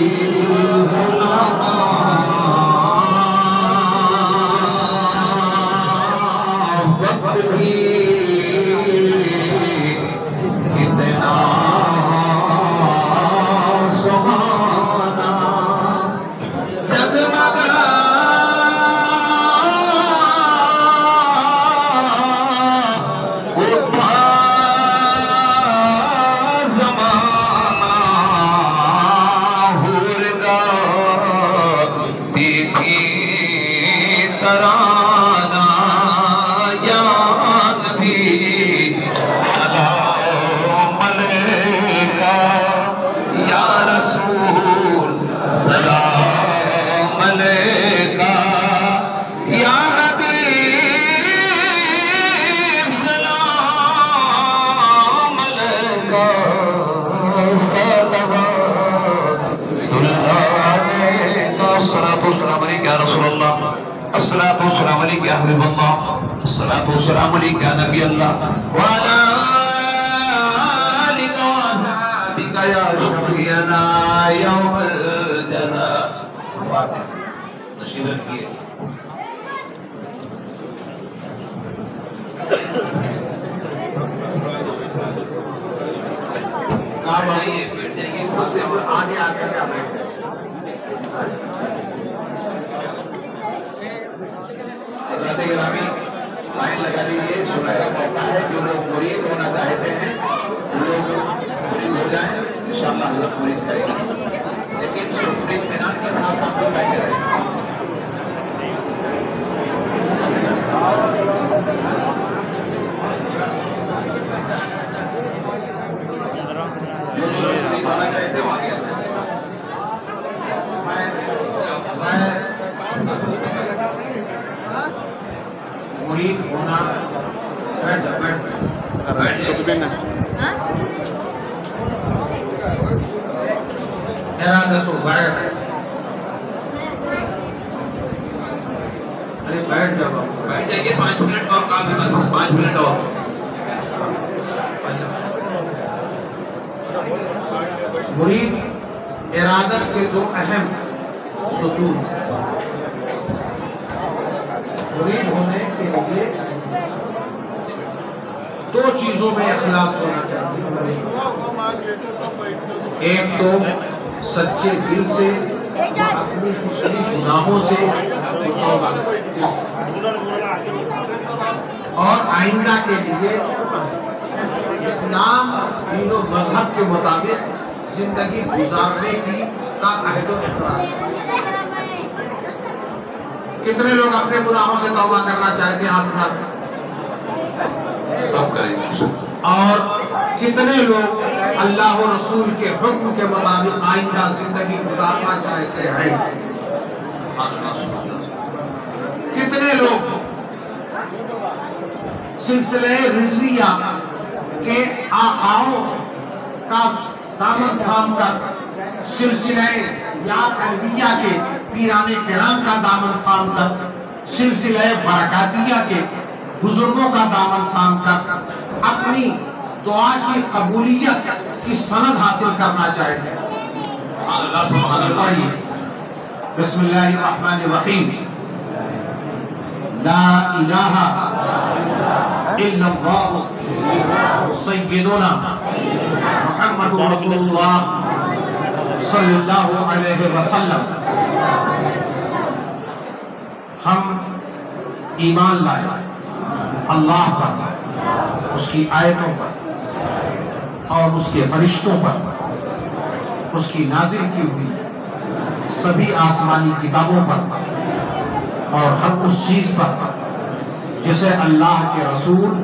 وقت بھی کتنا سہانا، جگمگا اٹھا زمانہ، ہورگا دیکھی ترانہ، یا نبی سلام علیکہ، یا رسول سلام علیکہ، یا حبیب سلام علیکہ، صلوات اللہ علیکہ، الصلاۃ والسلام علیکہ یا رسول اللہ، الصلاۃ والسلام علیکہ یا حبیب اللہ، الصلاۃ والسلام علیکہ یا نبی اللہ، وعلی آلک وصحبک یا شفیعنا یوم الجزاء۔ تشریف رکھیے۔ آپ آئیے، بیٹھ جائیے، آگے آ کر کیا بیٹھ جائیے۔ حضرات گرامی، لائن لگا لیجیے، سنہرا موقع ہے، جو لوگ مرید ہونا چاہتے ہیں وہ لوگ مرید ہو جائیں، انشاءاللہ اللہ مرید کرے گا، لیکن سکون اطمینان کے ساتھ آپ لوگ بیٹھے رہیں۔ جو لوگ مرید ہونا چاہتے ہیں وہ آگے آتے ہیں۔ مرید ہونا، بیٹھ جا، بیٹھ جا، ارادہ تو بیٹھ، ارے بیٹھ جاؤ، بیٹھ جائیے، 5 منٹ اور کام ہے، بس 5 منٹ اور۔ مرید ارادت کے دو اہم ستون، مرید ہونے کے لیے دو چیزوں میں اخلاص ہونا چاہیے، ایک تو سچے دل سے اپنی پچھلی گناہوں سے اور آئندہ کے لیے اسلام دین و مذہب کے مطابق زندگی گزارنے کی کا عہد و اقرار۔ کتنے لوگ اپنے گناہوں سے توبہ کرنا چاہتے ہیں؟ ہاتھ اٹھا سب کریں گے۔ اور کتنے لوگ اللہ و رسول کے حکم کے مطابق آئندہ زندگی گزارنا چاہتے ہیں؟ کتنے لوگ سلسلہ رضویہ کے آقاؤں کا دامن تھام کر، سلسلہ یا قلبیہ کے پیران کرام کا دامن تھام کر، سلسلہ برکاتیہ کے بزرگوں کا دامن تھام کر اپنی دعا کی قبولیت کی سند حاصل کرنا چاہتے ہیں. اللہ سبحانہ اللہ. بسم اللہ الرحمن الرحیم. لا الہ الا اللہ سیدنا محمد رسول اللہ صلی اللہ علیہ وسلم. ہم ایمان لائے اللہ پر، اس کی آیتوں پر اور اس کے فرشتوں پر، اس کی نازل کی ہوئی سبھی آسمانی کتابوں پر، اور ہر اس چیز پر جسے اللہ کے رسول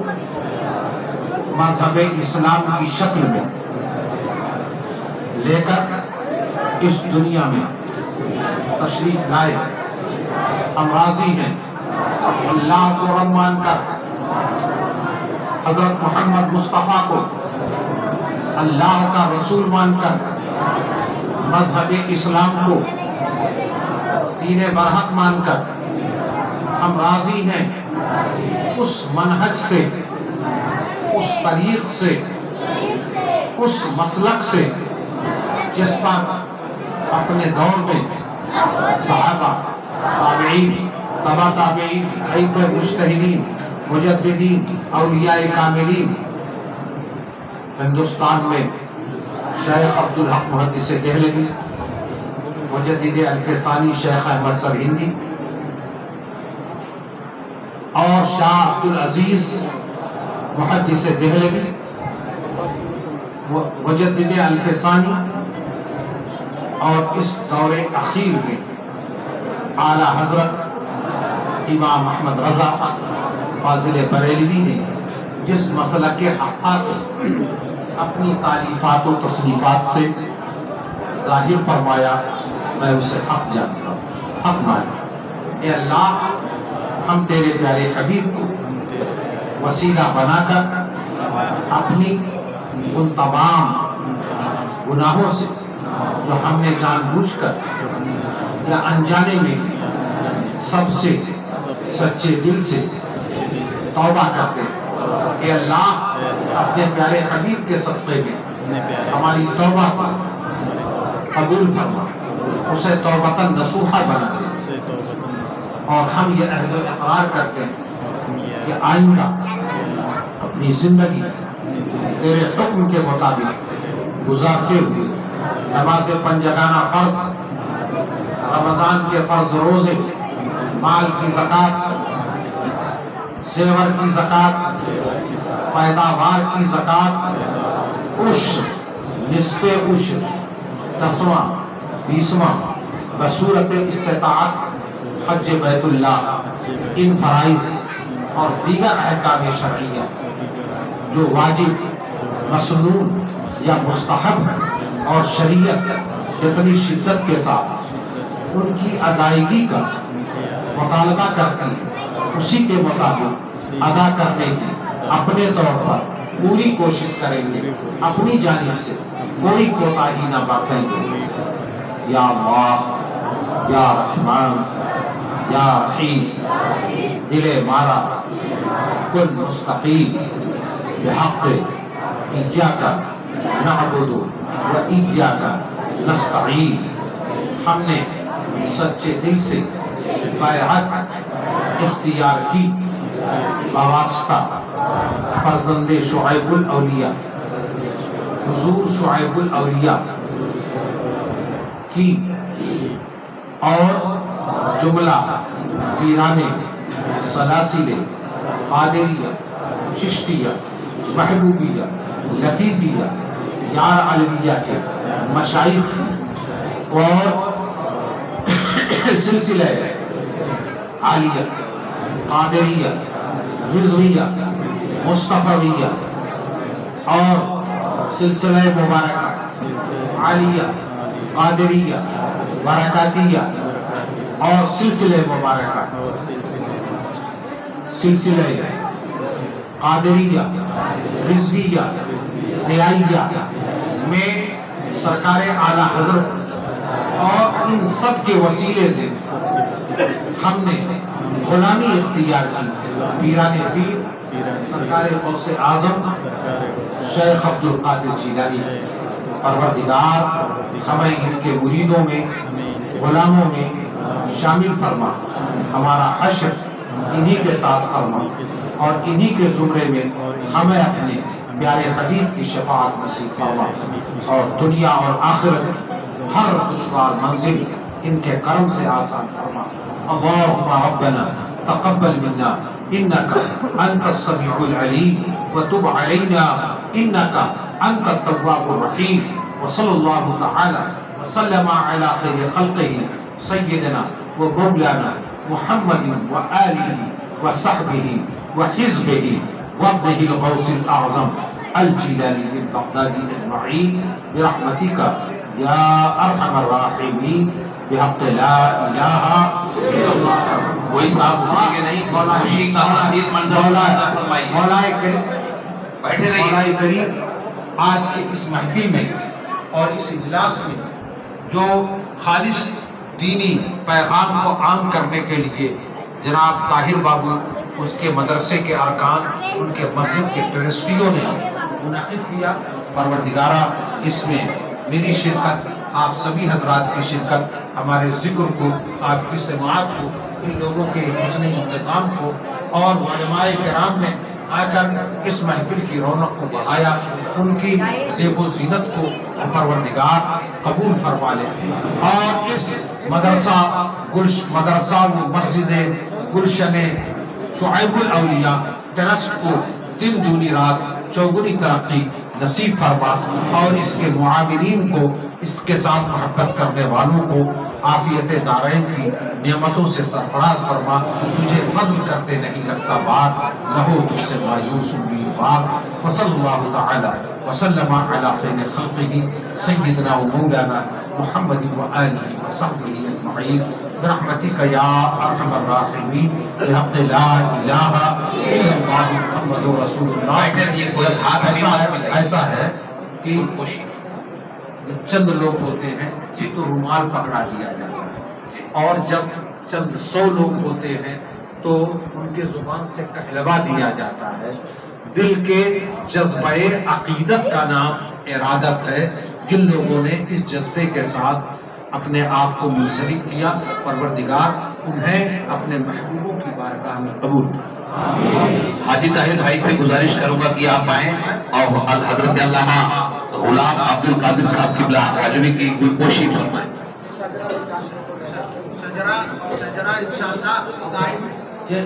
مذہب اسلام کی شکل میں لے کر اس دنیا میں تشریف لائے. ہم راضی ہیں اللہ کو رب مان کر، حضرت محمد مصطفیٰ کو اللہ کا رسول مان کر، مذہب اسلام کو دین برحق مان کر. ہم راضی ہیں اس منہج سے، اس طریق سے، اس مسلک سے جس پر اپنے دور میں صحابہ، تابعین، تبع تابعین، ائمہ مجتہدین، مجددین، اولیاء کاملین، ہندوستان میں شیخ عبدالحق محدث دہلوی، مجدد الفسانی شیخ احمد سرہندی، اور شاہ عبدالعزیز محدث دہلوی، مجدد الفسانی، اور اس دور اخیر میں اعلیٰ حضرت امام احمد رضا فاضل بریلوی نے جس مسئلہ کے حقات اپنی تالیفات و تصنیفات سے ظاہر فرمایا، میں اسے حق جانتا ہوں، حق مانتا. اے اللہ، ہم تیرے پیارے حبیب کو وسیلہ بنا کر اپنی ان تمام گناہوں سے جو ہم نے جان بوجھ کر یا انجانے میں سب سے سچے دل سے توبہ کرتے ہیں. اے اللہ، اپنے پیارے حبیب کے صدقے میں ہماری توبہ کو قبول فرما، اسے توبۃ نصوحہ بنا دے. اور ہم یہ عہد و اقرار کرتے ہیں کہ آئندہ اپنی زندگی تیرے حکم کے مطابق گزارتے ہوئے نماز پنجگانہ فرض، رمضان کے فرض روزے، مال کی زکوٰۃ، زیور کی زکوٰۃ، پیداوار کی زکوٰۃ، عشر، نصف عشر، 10واں 20واں بصورت استطاعت، حج بیت اللہ، ان فرائض اور دیگر احکام شرعیہ جو واجب، مسنون یا مستحب اور شریعت جتنی شدت کے ساتھ ان کی ادائیگی کا مطالبہ کرتی ہے، اسی کے مطابق ادا کرنے کی اپنے طور پر پوری کوشش کریں گے، اپنی جانب سے کوئی کوتاہی نہ برتیں گے. یا اللہ، یا رحمان، یا رحیم، دل مارا کن مستقیم بحق ایاک نعبد و ایاک نستعین. ہم نے سچے دل سے بیعت اختیار کی بواسطہ فرزند شعیب الاولیاء، حضور شعیب الاولیاء کی، اور جملہ پیران سلاسل قادریہ، چشتیہ، محبوبیہ، لطیفیہ، یار علویہ کے مشائخ اور سلسلہ عالیہ، قادریہ، رضویہ، مصطفیہ، اور سلسلہ مبارکہ عالیہ، قادریہ، برکاتیہ، اور سلسلہ مبارکہ سلسلہ قادریہ، رضویہ، زیائیہ میں سرکار اعلیٰ حضرت اور ان سب کے وسیلے سے ہم نے غلامی اختیار کی پیران پیر سرکار غوث اعظم شیخ عبد القادر جیلانی پروردگار ہمیں ان کے مریدوں میں غلاموں میں شامل فرما، ہمارا حشر انہی کے ساتھ فرما اور انہی کے زمرے میں ہمیں اپنے پیارے حبیب کی شفاعت نصیب فرما اور دنیا اور آخرت کی ہر دشوار منزل ان کے کرم سے آسان فرما۔ اللہم ربنا تقبل منا انکا انت السمیع العلیم وتب علینا انکا انت التواب الرحیم وصلی اللہ تعالی وسلم علی خیر خلقہ سیدنا ومولانا محمد وآلہ وصحبہ وحزبہ وابنہ الغوث الأعظم الجیلانی البغدادی اجمعین برحمتک یا ارحم الراحمین بحق لا الہ الا اللہ۔ کوئی صاحب اٹھیں گے نہیں، خوشی کا مزید منظر مولا بیٹھے کریم آج کے اس محفل میں اور اس اجلاس میں جو خالص دینی پیغام کو عام کرنے کے لیے جناب طاہر بابو، اس کے مدرسے کے ارکان، ان کے مسجد کے ٹرسٹیوں نے منعقد کیا، پروردگارہ اس میں میری شرکت، آپ سبھی حضرات کی شرکت، ہمارے ذکر کو، آپ کی سماعت کو، ان لوگوں کے حسن انتظام کو اور علماء کرام نے آ کر اس محفل کی رونق کو بڑھایا، ان کی زیب و زینت کو پروردگار قبول فرما لے اور اس مدرسہ و مسجد گلشن شعیب الاولیاء ٹرسٹ کو دن دونی رات چوگنی ترقی نصیب فرما اور اس کے معاونین کو، اس کے ساتھ محبت کرنے والوں کو عافیت دارین کی نعمتوں سے سرفراز فرما۔ تجھے فضل کرتے نہیں لگتا بات، نہ ہو تجھ سے مایوس امیدوار۔ وصلی اللہ تعالی وسلم علی خیر خلقہ سیدنا و مولانا محمد وآلہ وصحبہ اجمعین برحمتک یا ارحم الراحمین بحق لا الہ الا اللہ محمد رسول اللہ۔ ایسا ہے کہ چند لوگ ہوتے ہیں تو رومال پکڑا دیا جاتا ہے، اور جب چند 100 لوگ ہوتے ہیں تو ان کے زبان سے کہلوا دیا جاتا ہے۔ دل کے جذبہ عقیدت کا نام ارادت ہے۔ جن لوگوں نے اس جذبے کے ساتھ اپنے آپ کو منسلک کیا، پروردگار انہیں اپنے محبوبوں کی بارگاہ میں قبول فرمائے۔ حاجی طاہر بھائی سے گزارش کروں گا کہ آپ آئیں اور حضرت علامہ غلام عبد القادر صاحب قبلہ حجوی کی گلپوشی فرمائیں۔ شجرہ انشاءاللہ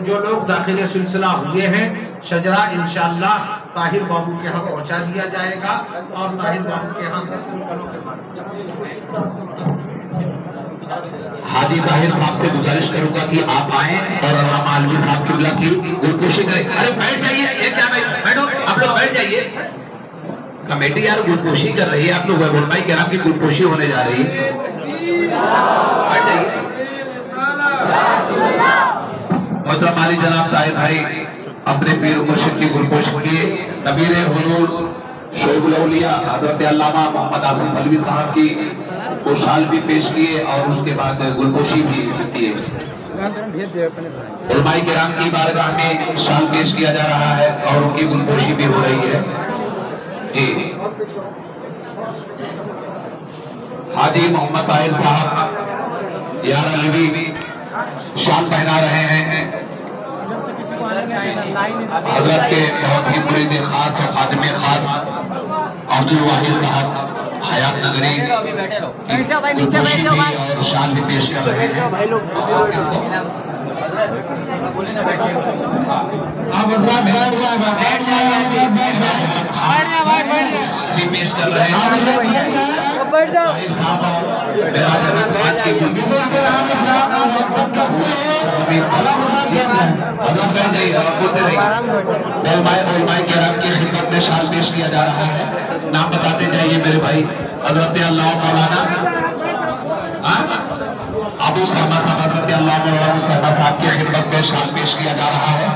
جو لوگ داخل سلسلہ ہوئے ہیں، شجرہ انشاءاللہ طاہر بابو کے ہاں پہنچا دیا جائے گا اور طاہر بابو کے ہاں سے پھولوں کے بعد حاجی طاہر صاحب سے گزارش کروں گا کہ آپ آئیں اور علامہ عالمی صاحب قبلہ کی گلپوشی کریں۔ ارے بیٹھ جائیے، یہ کیا بیٹھو، آپ لوگ بیٹھ جائیے۔ کمیٹی یار گلپوشی کر رہی ہے، آپ لوگ علماء کرام کی گلپوشی ہونے جا رہی ہے، بیٹھ جائیے۔ محترم عالی جناب طاہر بھائی اپنے پیر و مرشد کی گلپوشی کیے، نبیر حضور شعیب الاولیاء حضرت علامہ محمد آصف علوی صاحب کی کو شال بھی پیش کیے اور اس کے بعد گلپوشی بھی کیے۔ علماء کرام کی بارگاہ میں شال پیش کیا جا رہا ہے اور ان کی گلپوشی بھی ہو رہی ہے۔ جی حاجی محمد طاہر صاحب یار علوی شال پہنا رہے ہیں، حضرت کے بہت ہی مرید خاص اور خادم خاص عبد الواحد صاحب حیات نگری کی گلپوشی بھی اور شال بھی پیش کر رہے ہیں۔ آپ حضرات بیٹھ جائیں، بھی پیش کر رہے ہیں۔ علماء کرام کی خدمت میں شال پیش کیا جا رہا ہے، نام بتاتے جائیے میرے بھائی۔ حضرت اللہ مولانا ابو سلمہ صاحب، حضرت اللہ مولانا صاحب کی خدمت میں شال پیش کیا جا رہا ہے۔